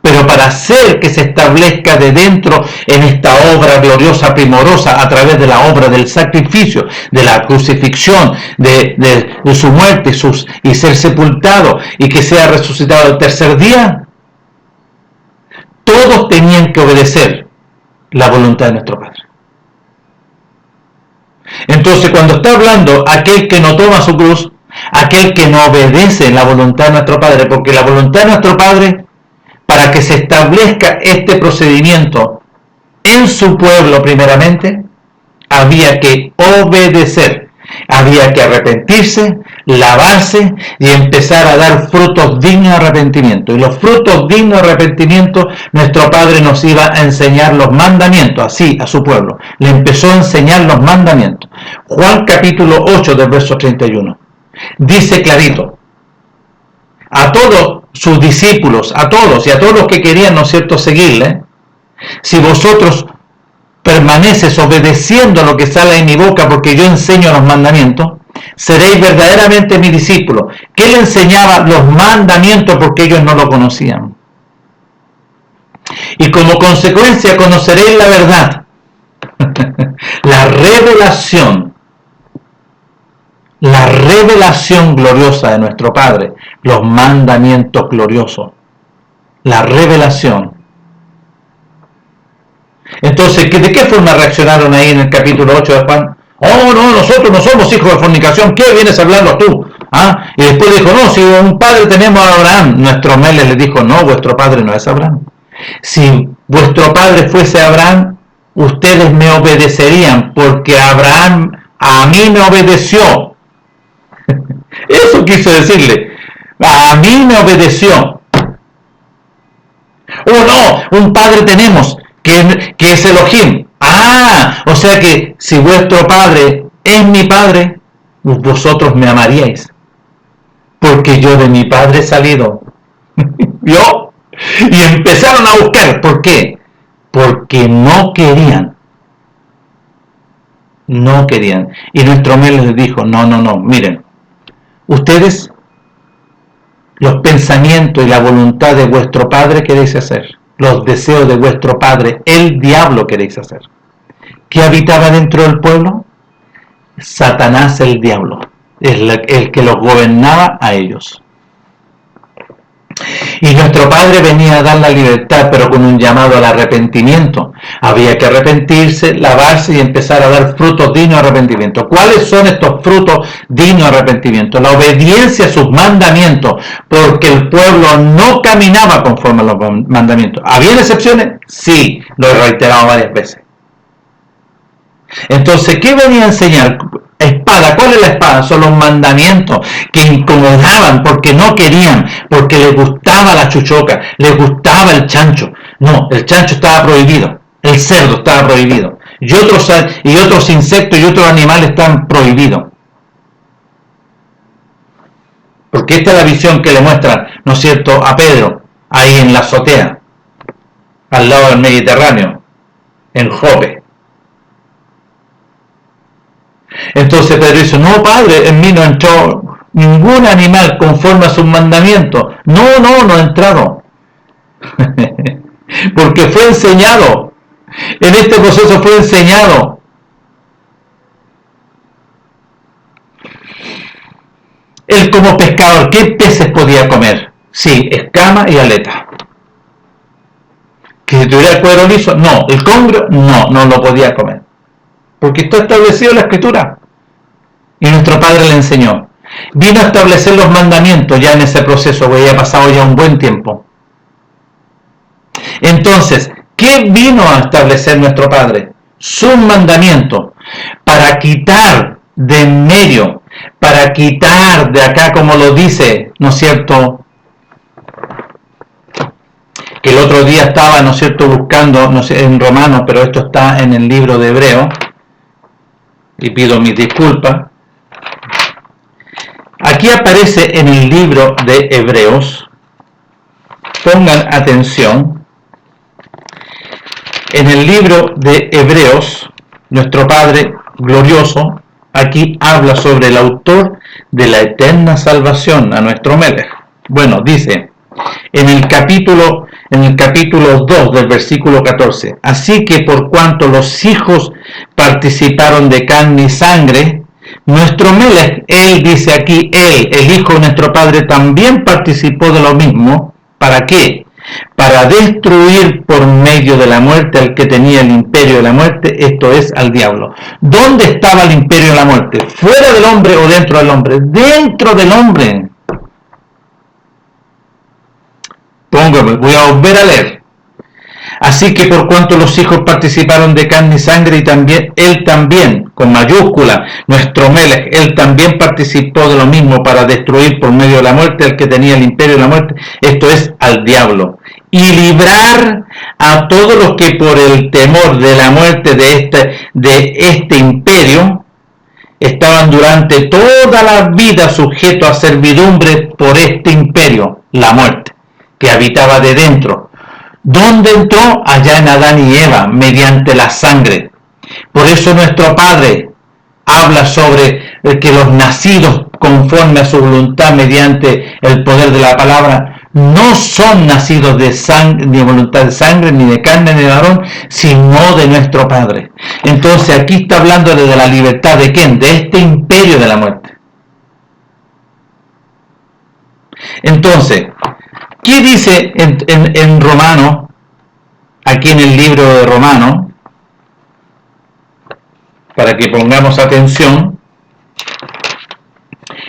Pero para hacer que se establezca de dentro en esta obra gloriosa, primorosa, a través de la obra del sacrificio, de la crucifixión, de su muerte y ser sepultado, y que sea resucitado el tercer día, todos tenían que obedecer la voluntad de nuestro Padre. Entonces, cuando está hablando aquel que no toma su cruz, aquel que no obedece la voluntad de nuestro Padre, porque la voluntad de nuestro Padre, para que se establezca este procedimiento en su pueblo primeramente, había que obedecer, había que arrepentirse, lavarse y empezar a dar frutos dignos de arrepentimiento. Y los frutos dignos de arrepentimiento, nuestro Padre nos iba a enseñar los mandamientos, así a su pueblo. Le empezó a enseñar los mandamientos. Juan capítulo 8 del verso 31. Dice clarito, a todos sus discípulos, a todos los que querían, ¿no es cierto?, seguirle, si vosotros permaneces obedeciendo lo que sale de mi boca, porque yo enseño los mandamientos, seréis verdaderamente mis discípulos. ¿Qué le enseñaba? Los mandamientos, porque ellos no lo conocían. Y como consecuencia conoceréis la verdad. La revelación gloriosa de nuestro Padre, los mandamientos gloriosos, la revelación. Entonces, ¿de qué forma reaccionaron ahí en el capítulo 8 de Juan? Oh, no, nosotros no somos hijos de fornicación, ¿qué vienes a hablarlo tú? ¿Ah? Y después dijo, no, si un padre tenemos a Abraham. Nuestro Melech le dijo, no, vuestro padre no es Abraham. Si vuestro padre fuese Abraham, ustedes me obedecerían, porque Abraham a mí me obedeció. Eso quiso decirle, a mí me obedeció. Oh no, un padre tenemos, que es Elohim. Ah, o sea que si vuestro padre es mi padre, vosotros me amaríais, porque yo de mi padre he salido. ¿Vio? Y empezaron a buscar, ¿por qué? porque no querían. No querían. Y nuestro Melech les dijo, no, miren, ustedes, los pensamientos y la voluntad de vuestro padre queréis hacer, los deseos de vuestro padre, el diablo queréis hacer. ¿Qué habitaba dentro del pueblo? Satanás, el diablo, es el que los gobernaba a ellos. Y nuestro Padre venía a dar la libertad, pero con un llamado al arrepentimiento. Había que arrepentirse, lavarse y empezar a dar frutos dignos de arrepentimiento. ¿Cuáles son estos frutos dignos de arrepentimiento? La obediencia a sus mandamientos, porque el pueblo no caminaba conforme a los mandamientos. ¿Habían excepciones? Sí, lo he reiterado varias veces. Entonces, ¿qué venía a enseñar? Espada, ¿cuál es la espada? Son los mandamientos que incomodaban porque no querían, porque les gustaba la chuchoca, les gustaba el chancho. No, el chancho estaba prohibido, el cerdo estaba prohibido, y otros insectos y otros animales están prohibidos. Porque esta es la visión que le muestran, ¿no es cierto?, a Pedro, ahí en la azotea, al lado del Mediterráneo, en Jope. Entonces Pedro dice, no, Padre, en mí no entró ningún animal conforme a sus mandamientos. No ha entrado. Porque fue enseñado. En este proceso fue enseñado. Él como pescador, ¿qué peces podía comer? Sí, escama y aleta. Que si tuviera el cuero liso, no. El congrio, no lo podía comer. Porque está establecido en la Escritura. Y nuestro Padre le enseñó. Vino a establecer los mandamientos ya en ese proceso, que había pasado ya un buen tiempo. Entonces, ¿qué vino a establecer nuestro Padre? Sus mandamientos. Para quitar de en medio, para quitar de acá, como lo dice, ¿no es cierto?, que el otro día estaba, ¿no es cierto?, buscando, no sé, en Romanos, pero esto está en el libro de Hebreos, y pido mis disculpas. Aquí aparece en el libro de Hebreos, pongan atención, en el libro de Hebreos, nuestro Padre glorioso, aquí habla sobre el autor de la eterna salvación, a nuestro Melech. Bueno, dice, en el capítulo 2 del versículo 14, así que por cuanto los hijos participaron de carne y sangre, nuestro Melech, él dice aquí, él, el hijo de nuestro Padre, también participó de lo mismo. ¿Para qué? Para destruir por medio de la muerte al que tenía el imperio de la muerte, esto es, al diablo. ¿Dónde estaba el imperio de la muerte? ¿Fuera del hombre o dentro del hombre? ¡Dentro del hombre! Póngame, voy a volver a leer. Así que por cuanto los hijos participaron de carne y sangre, y también él también, con mayúscula, nuestro Melech, él también participó de lo mismo para destruir por medio de la muerte al que tenía el imperio de la muerte, esto es, al diablo, y librar a todos los que por el temor de la muerte de este imperio estaban durante toda la vida sujetos a servidumbre por este imperio, la muerte, que habitaba de dentro. ¿Dónde entró? Allá en Adán y Eva, mediante la sangre. Por eso nuestro Padre habla sobre que los nacidos conforme a su voluntad mediante el poder de la palabra no son nacidos de sangre, ni de voluntad de sangre, ni de carne, ni de varón, sino de nuestro Padre. Entonces aquí está hablando de la libertad de ¿quién? De este imperio de la muerte. Entonces, ¿qué dice en Romanos, aquí en el libro de Romanos, para que pongamos atención,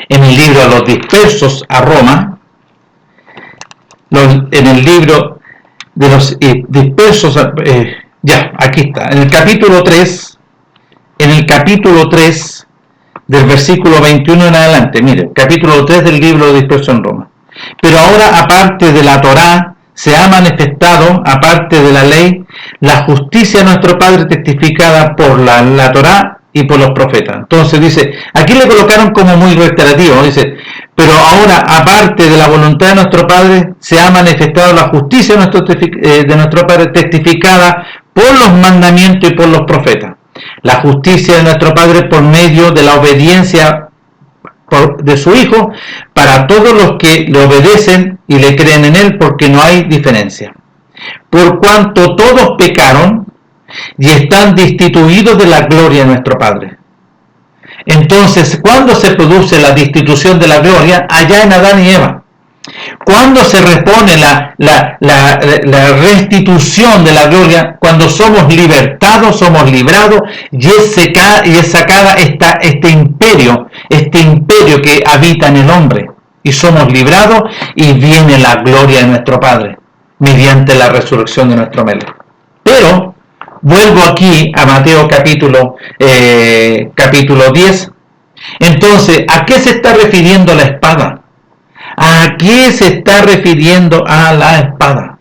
en el libro a los dispersos a Roma, en el libro de los dispersos, aquí está, en el capítulo 3 del versículo 21 en adelante, mire, capítulo 3 del libro de dispersos en Roma. Pero ahora, aparte de la Torá, se ha manifestado, aparte de la ley, la justicia de nuestro Padre testificada por la Torá y por los profetas. Entonces dice, aquí le colocaron como muy reiterativo, dice, Pero ahora, aparte de la voluntad de nuestro Padre, se ha manifestado la justicia de nuestro Padre, testificada por los mandamientos y por los profetas. La justicia de nuestro Padre por medio de la obediencia de su Hijo para todos los que le obedecen y le creen en Él, porque no hay diferencia. Por cuanto todos pecaron y están destituidos de la gloria de nuestro Padre. Entonces, ¿cuándo se produce la destitución de la gloria? Allá en Adán y Eva. ¿Cuándo se repone la restitución de la gloria? Cuando somos libertados, somos librados y es sacada este imperio que habita en el hombre. Y somos librados y viene la gloria de nuestro Padre mediante la resurrección de nuestro Melech. Pero vuelvo aquí a Mateo capítulo 10. Entonces, ¿a qué se está refiriendo la espada? ¿A qué se está refiriendo a la espada?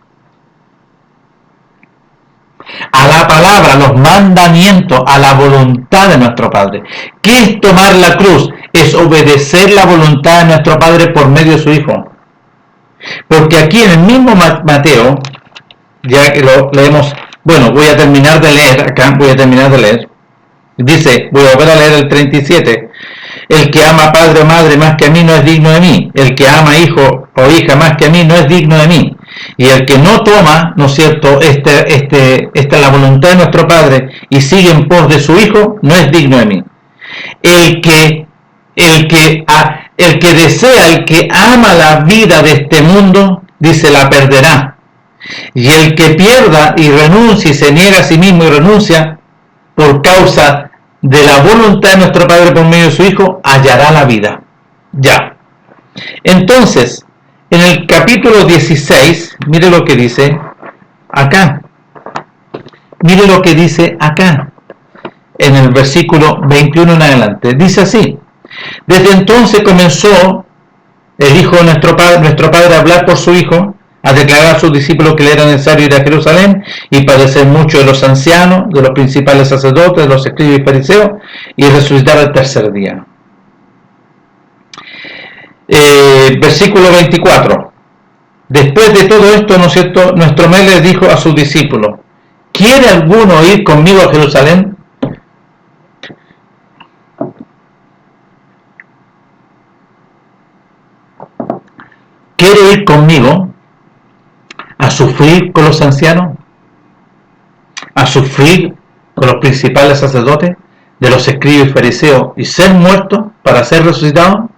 A la palabra, a los mandamientos, a la voluntad de nuestro Padre. ¿Qué es tomar la cruz? Es obedecer la voluntad de nuestro Padre por medio de su Hijo. Porque aquí en el mismo Mateo, ya que lo leemos, bueno, voy a terminar de leer. Dice, voy a volver a leer el 37. El que ama padre o madre más que a mí no es digno de mí. El que ama hijo o hija más que a mí no es digno de mí. Y el que no toma, ¿no es cierto?, esta es la voluntad de nuestro Padre y sigue en pos de su Hijo, no es digno de mí. El que desea, el que ama la vida de este mundo, dice, la perderá. Y el que pierda y renuncia y se niega a sí mismo y renuncia por causa de la voluntad de nuestro Padre por medio de su Hijo, hallará la vida. Ya. Entonces, en el capítulo 16, mire lo que dice acá. Mire lo que dice acá, en el versículo 21 en adelante. Dice así: desde entonces comenzó el Hijo de nuestro Padre a hablar por su Hijo, a declarar a sus discípulos que le era necesario ir a Jerusalén y padecer mucho de los ancianos, de los principales sacerdotes, de los escribas y fariseos, y resucitar al tercer día. Versículo 24. Después de todo esto, ¿no es cierto?, nuestro Melech dijo a sus discípulos: ¿quiere alguno ir conmigo a Jerusalén? ¿Quiere ir conmigo a sufrir con los ancianos? ¿A sufrir con los principales sacerdotes, de los escribas y fariseos, y ser muertos para ser resucitados?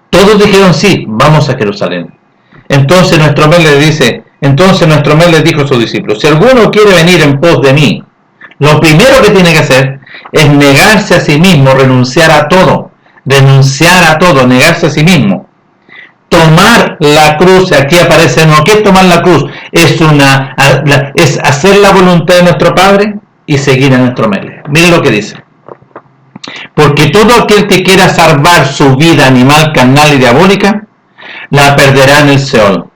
Todos dijeron sí, vamos a Jerusalén. Entonces nuestro Melech dijo a sus discípulos: si alguno quiere venir en pos de mí, lo primero que tiene que hacer es negarse a sí mismo, renunciar a todo, negarse a sí mismo. Tomar la cruz, aquí aparece, no, ¿qué es tomar la cruz? Es hacer la voluntad de nuestro Padre y seguir a nuestro Melech. Miren lo que dice: porque todo aquel que quiera salvar su vida animal, carnal y diabólica, la perderá en el Seol.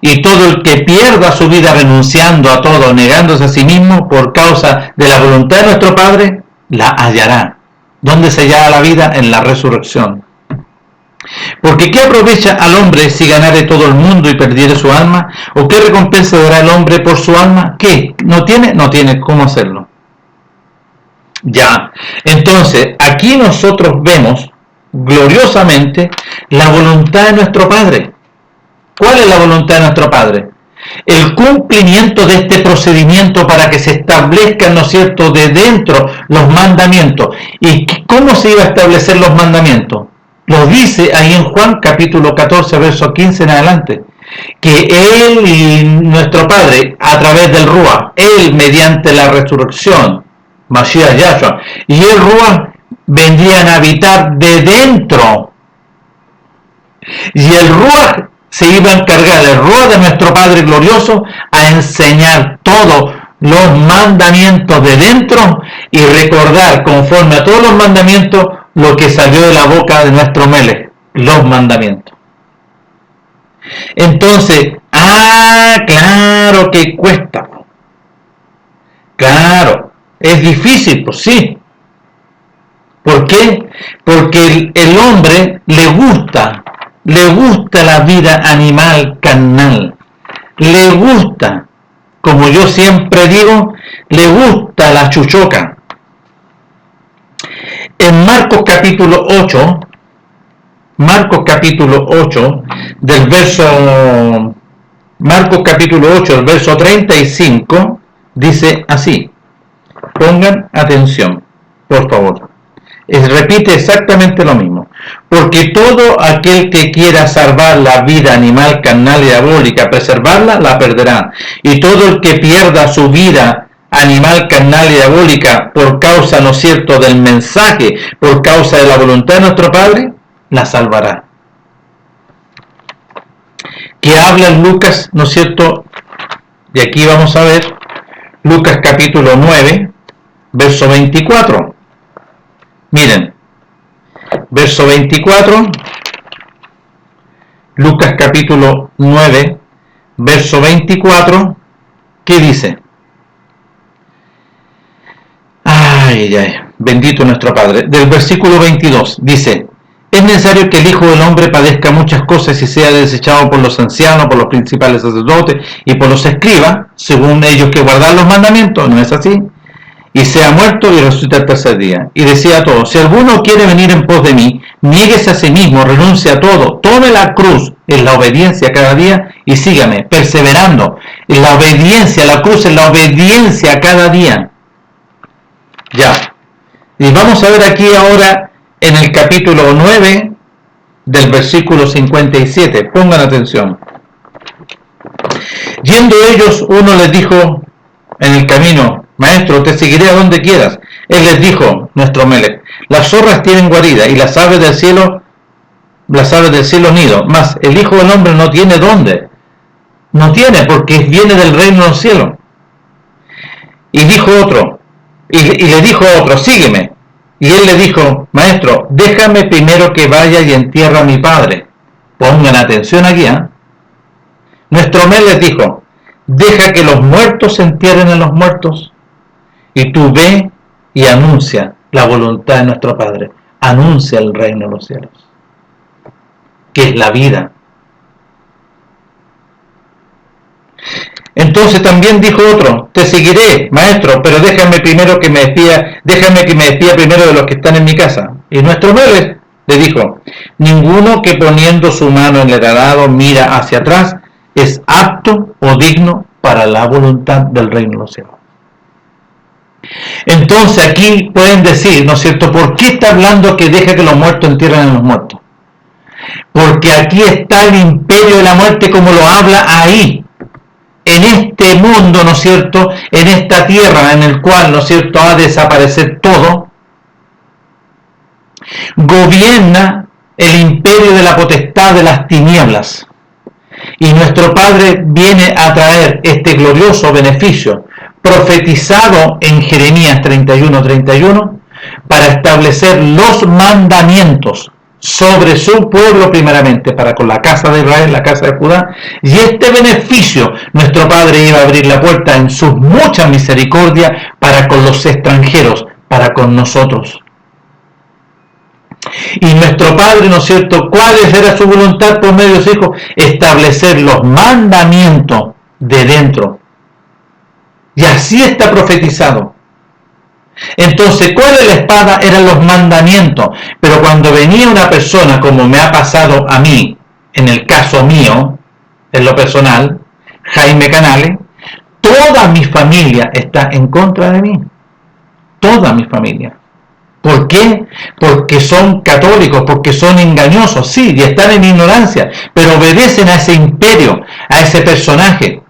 Y todo el que pierda su vida renunciando a todo, negándose a sí mismo por causa de la voluntad de nuestro Padre, la hallará. ¿Dónde se halla la vida? En la resurrección. Porque ¿qué aprovecha al hombre si ganare todo el mundo y perdiere su alma? ¿O qué recompensa dará el hombre por su alma? ¿Qué? ¿No tiene cómo hacerlo? Ya. Entonces, aquí nosotros vemos gloriosamente la voluntad de nuestro Padre. ¿Cuál es la voluntad de nuestro Padre? El cumplimiento de este procedimiento para que se establezcan, ¿no es cierto?, de dentro los mandamientos. ¿Y cómo se iba a establecer los mandamientos? Lo dice ahí en Juan capítulo 14, verso 15 en adelante, que Él y nuestro Padre, a través del Ruach, Él mediante la resurrección, Mashiach Yahshua, y el Ruach vendrían a habitar de dentro. Y el Ruach se iba a encargar, el Ruach de nuestro Padre glorioso, a enseñar todos los mandamientos de dentro y recordar conforme a todos los mandamientos lo que salió de la boca de nuestro Melech, los mandamientos. Entonces, claro que cuesta. Claro, es difícil, pues sí. ¿Por qué? Porque el hombre le gusta la vida animal carnal, le gusta, como yo siempre digo, le gusta la chuchoca. En Marcos capítulo 8, del verso 35, dice así. Pongan atención, por favor. Repite exactamente lo mismo. Porque todo aquel que quiera salvar la vida animal, carnal y diabólica, preservarla, la perderá. Y todo el que pierda su vida animal, carnal y diabólica por causa, ¿no es cierto?, del mensaje, por causa de la voluntad de nuestro Padre, la salvará. Que habla en Lucas, ¿no es cierto? Y aquí vamos a ver Lucas capítulo 9, verso 24. Miren, verso 24, Lucas capítulo 9, verso 24, ¿qué dice? Ay, bendito nuestro Padre. Del versículo 22 dice: es necesario que el Hijo del Hombre padezca muchas cosas y sea desechado por los ancianos, por los principales sacerdotes y por los escribas, según ellos que guardan los mandamientos, ¿no es así? Y sea muerto y resucite al tercer día. Y decía a todos: si alguno quiere venir en pos de mí, niéguese a sí mismo, renuncie a todo, tome la cruz en la obediencia cada día y sígame, perseverando en la obediencia, la cruz en la obediencia cada día. Ya. Y vamos a ver aquí ahora en el capítulo 9 del versículo 57. Pongan atención. Yendo ellos, uno les dijo en el camino: Maestro, te seguiré a donde quieras. Él les dijo, nuestro Melech: las zorras tienen guarida y las aves del cielo nido, mas el Hijo del Hombre no tiene dónde. No tiene, porque viene del reino del cielo. Y dijo otro, y le dijo a otro: sígueme. Y él le dijo: Maestro, déjame primero que vaya y entierre a mi padre. Pongan atención aquí, ¿eh? Nuestro Melech les dijo: deja que los muertos se entierren a los muertos, y tú ve y anuncia la voluntad de nuestro Padre. Anuncia el reino de los cielos, que es la vida. Entonces también dijo otro: te seguiré, maestro, pero déjame que me despida primero de los que están en mi casa. Y nuestro Melech le dijo: ninguno que poniendo su mano en el arado mira hacia atrás es apto o digno para la voluntad del reino de los cielos. Entonces aquí pueden decir, ¿no es cierto?, ¿por qué está hablando que deja que los muertos entierren a los muertos? Porque aquí está el imperio de la muerte, como lo habla ahí, en este mundo, ¿no es cierto?, en esta tierra en el cual, ¿no es cierto?, ha de desaparecer todo. Gobierna el imperio de la potestad de las tinieblas. Y nuestro Padre viene a traer este glorioso beneficio profetizado en Jeremías 31:31 para establecer los mandamientos sobre su pueblo primeramente, para con la casa de Israel, la casa de Judá. Y este beneficio nuestro Padre iba a abrir la puerta en sus muchas misericordias para con los extranjeros, para con nosotros. Y nuestro Padre, ¿no es cierto?, ¿cuál era su voluntad por medio de su Hijo? Establecer los mandamientos de dentro. Y así está profetizado. Entonces, ¿cuál es la espada? Eran los mandamientos. Pero cuando venía una persona, como me ha pasado a mí, en el caso mío, en lo personal, Jaime Canales, toda mi familia está en contra de mí. Toda mi familia. ¿Por qué? Porque son católicos, porque son engañosos, sí, y están en ignorancia, pero obedecen a ese imperio, a ese personaje.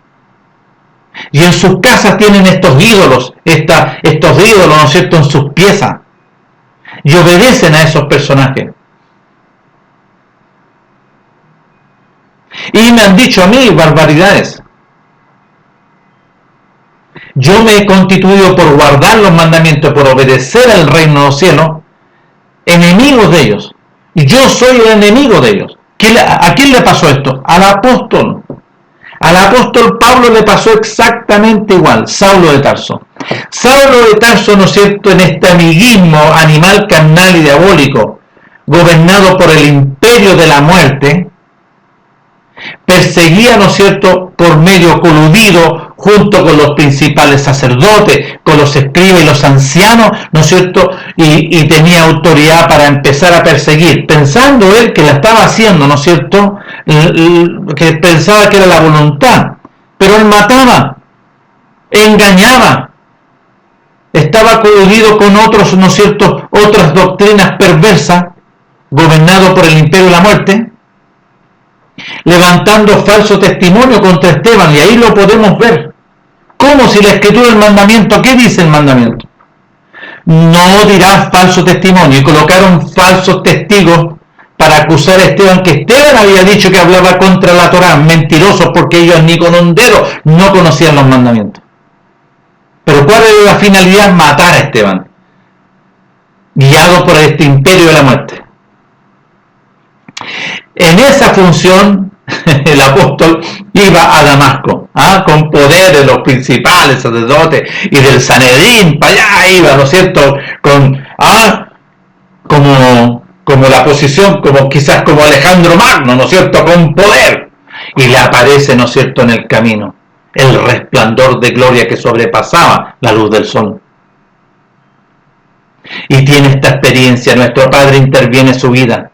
Y en sus casas tienen estos ídolos, ¿no es cierto?, en sus piezas. Y obedecen a esos personajes. Y me han dicho a mí barbaridades. Yo me he constituido por guardar los mandamientos, por obedecer al reino de los cielos, enemigos de ellos. Y yo soy el enemigo de ellos. ¿A quién le pasó esto? Al apóstol. Al apóstol Pablo le pasó exactamente igual, Saulo de Tarso. Saulo de Tarso, ¿no es cierto?, en este amiguismo animal, carnal y diabólico, gobernado por el imperio de la muerte, perseguía, ¿no es cierto?, por medio coludido, junto con los principales sacerdotes, con los escribas y los ancianos, ¿no es cierto?, y tenía autoridad para empezar a perseguir, pensando él que la estaba haciendo, ¿no es cierto?, que pensaba que era la voluntad, pero él mataba, engañaba, estaba coludido con otros, ¿no es cierto?, otras doctrinas perversas, gobernado por el imperio de la muerte, levantando falso testimonio contra Esteban, y ahí lo podemos ver. Como si la escritura del mandamiento, ¿qué dice el mandamiento? No dirás falso testimonio, y colocaron falsos testigos para acusar a Esteban, que Esteban había dicho que hablaba contra la Torá, mentirosos, porque ellos ni con un dedo no conocían los mandamientos. Pero ¿cuál era la finalidad? Matar a Esteban, guiado por este imperio de la muerte. En esa función, el apóstol iba a Damasco, con poder de los principales sacerdotes y del Sanedrín, para allá iba, ¿no es cierto?, como la posición, como quizás como Alejandro Magno, ¿no es cierto?, con poder, y le aparece, ¿no es cierto?, en el camino el resplandor de gloria que sobrepasaba la luz del sol. Y tiene esta experiencia, nuestro Padre interviene en su vida,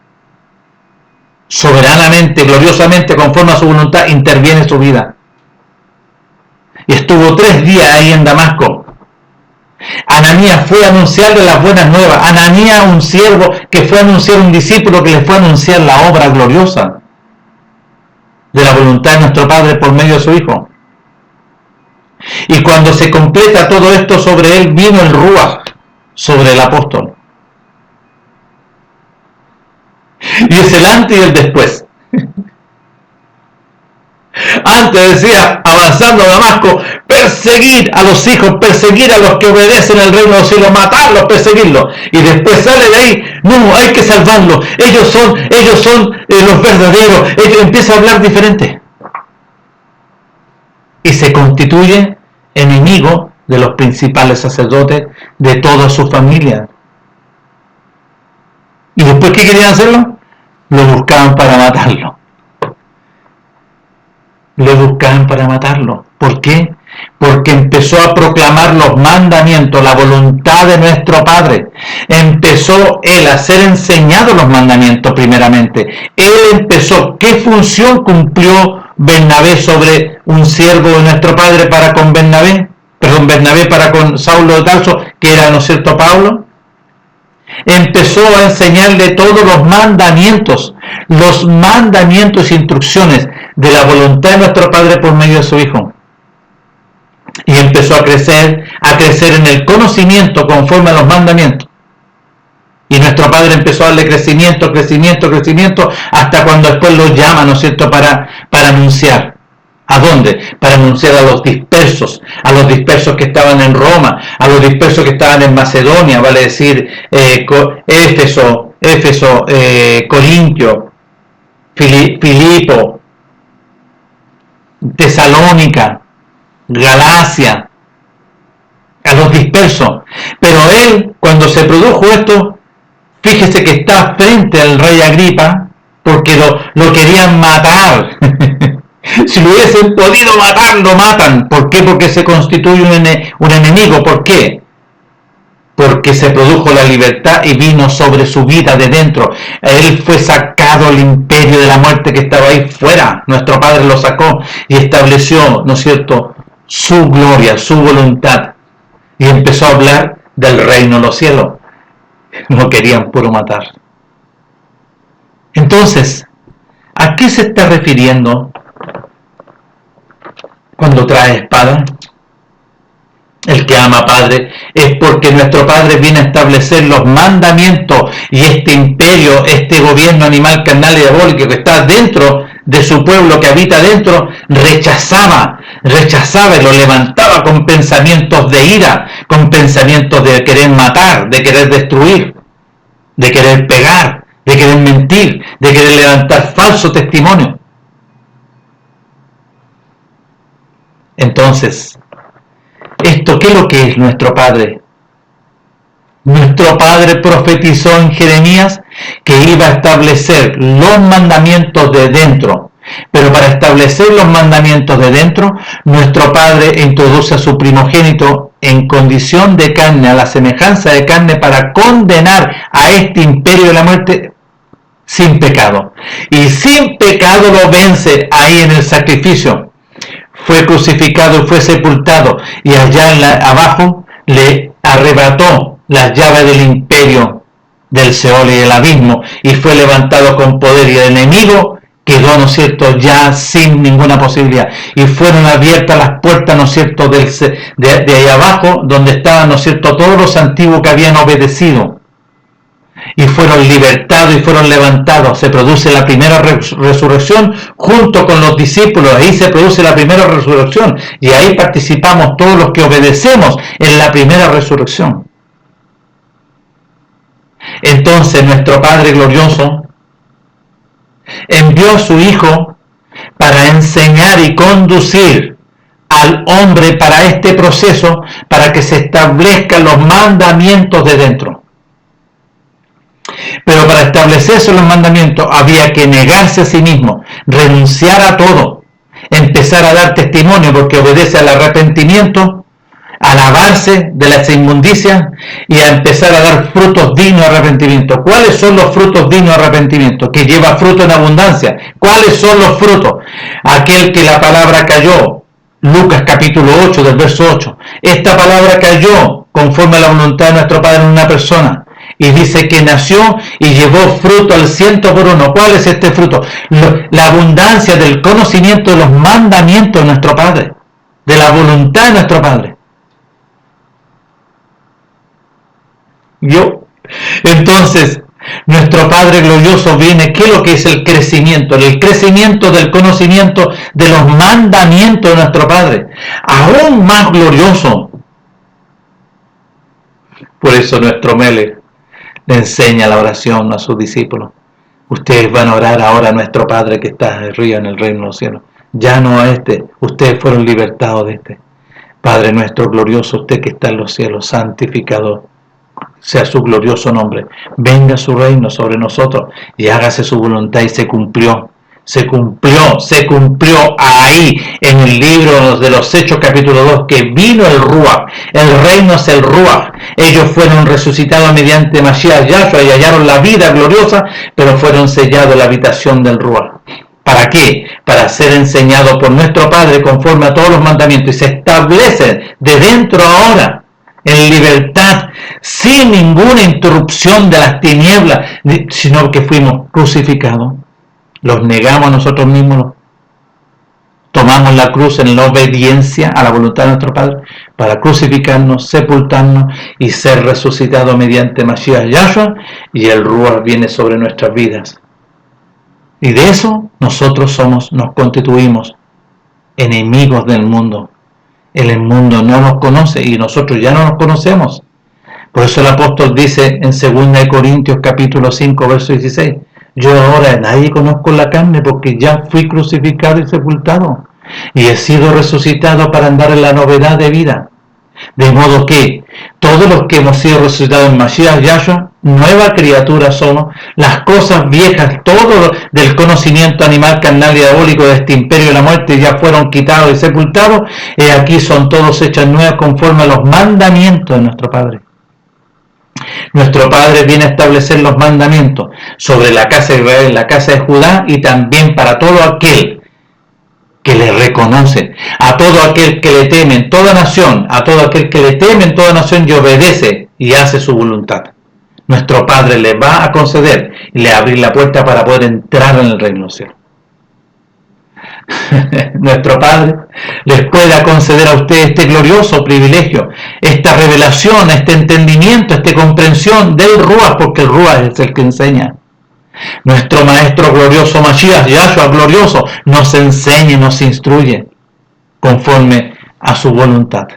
soberanamente, gloriosamente, conforme a su voluntad, interviene en su vida. Y estuvo 3 días ahí en Damasco. Ananías fue a anunciarle las buenas nuevas. Ananías, un siervo que fue a anunciar, un discípulo que le fue a anunciar la obra gloriosa de la voluntad de nuestro Padre por medio de su Hijo. Y cuando se completa todo esto sobre él, vino el Ruaj sobre el apóstol. Y es el antes y el después. Antes decía, avanzando a Damasco, perseguir a los hijos, perseguir a los que obedecen al reino de los cielos, matarlos, perseguirlos. Y después sale de ahí, no, hay que salvarlos. Ellos son los verdaderos. Ellos empieza a hablar diferente. Y se constituye enemigo de los principales sacerdotes, de toda su familia. ¿Y después qué querían hacerlo? Lo buscaban para matarlo. Lo buscaban para matarlo. ¿Por qué? Porque empezó a proclamar los mandamientos, la voluntad de nuestro Padre. Empezó él a ser enseñado los mandamientos primeramente. Él empezó. ¿Qué función cumplió Bernabé sobre un siervo de nuestro Padre para con Bernabé? Perdón, Bernabé para con Saulo de Tarso, que era, ¿no es cierto?, Pablo. Empezó a enseñarle todos los mandamientos e instrucciones de la voluntad de nuestro Padre por medio de su Hijo. Y empezó a crecer en el conocimiento conforme a los mandamientos. Y nuestro Padre empezó a darle crecimiento, hasta cuando después lo llama, ¿no es cierto?, para anunciar. ¿A dónde? Para anunciar a los dispersos que estaban en Roma, a los dispersos que estaban en Macedonia, vale decir, Éfeso, Corintio, Filipo, Tesalónica, Galacia, a los dispersos. Pero él, cuando se produjo esto, fíjese que está frente al rey Agripa, porque lo querían matar. Si lo hubiesen podido matar, lo matan. ¿Por qué? Porque se constituye un enemigo. ¿Por qué? Porque se produjo la libertad y vino sobre su vida de dentro. Él fue sacado al imperio de la muerte que estaba ahí fuera. Nuestro Padre lo sacó y estableció, ¿no es cierto?, su gloria, su voluntad. Y empezó a hablar del reino de los cielos. No querían puro matar. Entonces, ¿a qué se está refiriendo cuando trae espada? El que ama Padre es porque nuestro Padre viene a establecer los mandamientos, y este imperio, este gobierno animal, carnal y diabólico que está dentro de su pueblo, que habita dentro, rechazaba y lo levantaba con pensamientos de ira, con pensamientos de querer matar, de querer destruir, de querer pegar, de querer mentir, de querer levantar falso testimonio. Entonces, ¿esto qué es lo que es nuestro Padre? Nuestro Padre profetizó en Jeremías que iba a establecer los mandamientos de dentro. Pero para establecer los mandamientos de dentro, nuestro Padre introduce a su primogénito en condición de carne, a la semejanza de carne, para condenar a este imperio de la muerte sin pecado. Y sin pecado lo vence ahí en el sacrificio. Fue crucificado y fue sepultado, y allá abajo le arrebató las llaves del imperio del Seol y del abismo, y fue levantado con poder, y el enemigo quedó, ¿no es cierto?, ya sin ninguna posibilidad, y fueron abiertas las puertas, ¿no es cierto?, de ahí abajo, donde estaban, ¿no es cierto?, todos los antiguos que habían obedecido, y fueron libertados y fueron levantados. Se produce la primera resurrección junto con los discípulos. Ahí se produce la primera resurrección, y ahí participamos todos los que obedecemos en la primera resurrección. Entonces nuestro Padre glorioso envió a su Hijo para enseñar y conducir al hombre para este proceso, para que se establezcan los mandamientos de dentro. Pero para establecerse los mandamientos había que negarse a sí mismo, renunciar a todo, empezar a dar testimonio, porque obedece al arrepentimiento, a lavarse de las inmundicias y a empezar a dar frutos dignos de arrepentimiento. ¿Cuáles son los frutos dignos de arrepentimiento? Que lleva fruto en abundancia. ¿Cuáles son los frutos? Aquel que la palabra cayó, Lucas capítulo 8 del verso 8. Esta palabra cayó conforme a la voluntad de nuestro Padre en una persona. Y dice que nació y llevó fruto al 100%. ¿Cuál es este fruto? La abundancia del conocimiento de los mandamientos de nuestro Padre, de la voluntad de nuestro Padre. Entonces, nuestro Padre glorioso viene. ¿Qué es lo que es el crecimiento? El crecimiento del conocimiento de los mandamientos de nuestro Padre, aún más glorioso. Por eso nuestro Melech le enseña la oración a sus discípulos. Ustedes van a orar ahora a nuestro Padre que está arriba en el reino de los cielos, ya no a este. Ustedes fueron libertados de este. Padre nuestro glorioso, usted que está en los cielos, santificado sea su glorioso nombre. Venga su reino sobre nosotros y hágase su voluntad. Y se cumplió ahí en el libro de los Hechos capítulo 2, que vino el Ruach. El reino es el Ruach. Ellos fueron resucitados mediante Mashiach Yahshua y hallaron la vida gloriosa, pero fueron sellados en la habitación del Ruach. ¿Para qué? Para ser enseñados por nuestro Padre conforme a todos los mandamientos, y se establecen de dentro ahora en libertad, sin ninguna interrupción de las tinieblas, sino que fuimos crucificados. Los negamos a nosotros mismos, tomamos la cruz en la obediencia a la voluntad de nuestro Padre, para crucificarnos, sepultarnos y ser resucitados mediante Mashiach Yahshua, y el Ruach viene sobre nuestras vidas. Y de eso nosotros nos constituimos enemigos del mundo. El mundo no nos conoce y nosotros ya no nos conocemos. Por eso el apóstol dice en 2 Corintios capítulo 5 verso 16: yo ahora a nadie conozco la carne, porque ya fui crucificado y sepultado, y he sido resucitado para andar en la novedad de vida. De modo que todos los que hemos sido resucitados en Mashiach Yahshua, nueva criatura somos. Las cosas viejas, todo del conocimiento animal, carnal y diabólico de este imperio de la muerte, ya fueron quitados y sepultados, y aquí son todos hechas nuevas conforme a los mandamientos de nuestro Padre. Nuestro Padre viene a establecer los mandamientos sobre la casa de Israel, la casa de Judá, y también para todo aquel que le reconoce, a todo aquel que le teme en toda nación, a todo aquel que le teme en toda nación y obedece y hace su voluntad. Nuestro Padre le va a conceder y le va a abrir la puerta para poder entrar en el reino de los cielos. Nuestro Padre les pueda conceder a ustedes este glorioso privilegio, esta revelación, este entendimiento, esta comprensión del Ruach, porque el Ruach es el que enseña. Nuestro Maestro glorioso, Mashiach Yahshua glorioso, nos enseña y nos instruye conforme a su voluntad.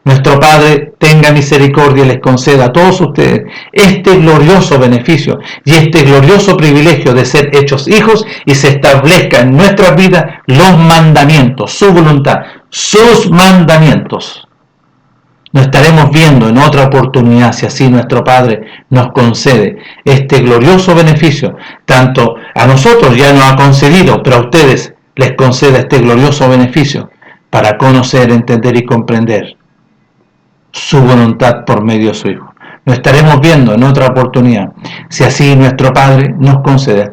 Nuestro Padre tenga misericordia y les conceda a todos ustedes este glorioso beneficio y este glorioso privilegio de ser hechos hijos, y se establezca en nuestras vidas los mandamientos, su voluntad, sus mandamientos. Nos estaremos viendo en otra oportunidad, si así nuestro Padre nos concede este glorioso beneficio. Tanto a nosotros ya nos ha concedido, pero a ustedes les concede este glorioso beneficio para conocer, entender y comprender su voluntad por medio de su Hijo. Nos estaremos viendo en otra oportunidad, si así nuestro Padre nos concede.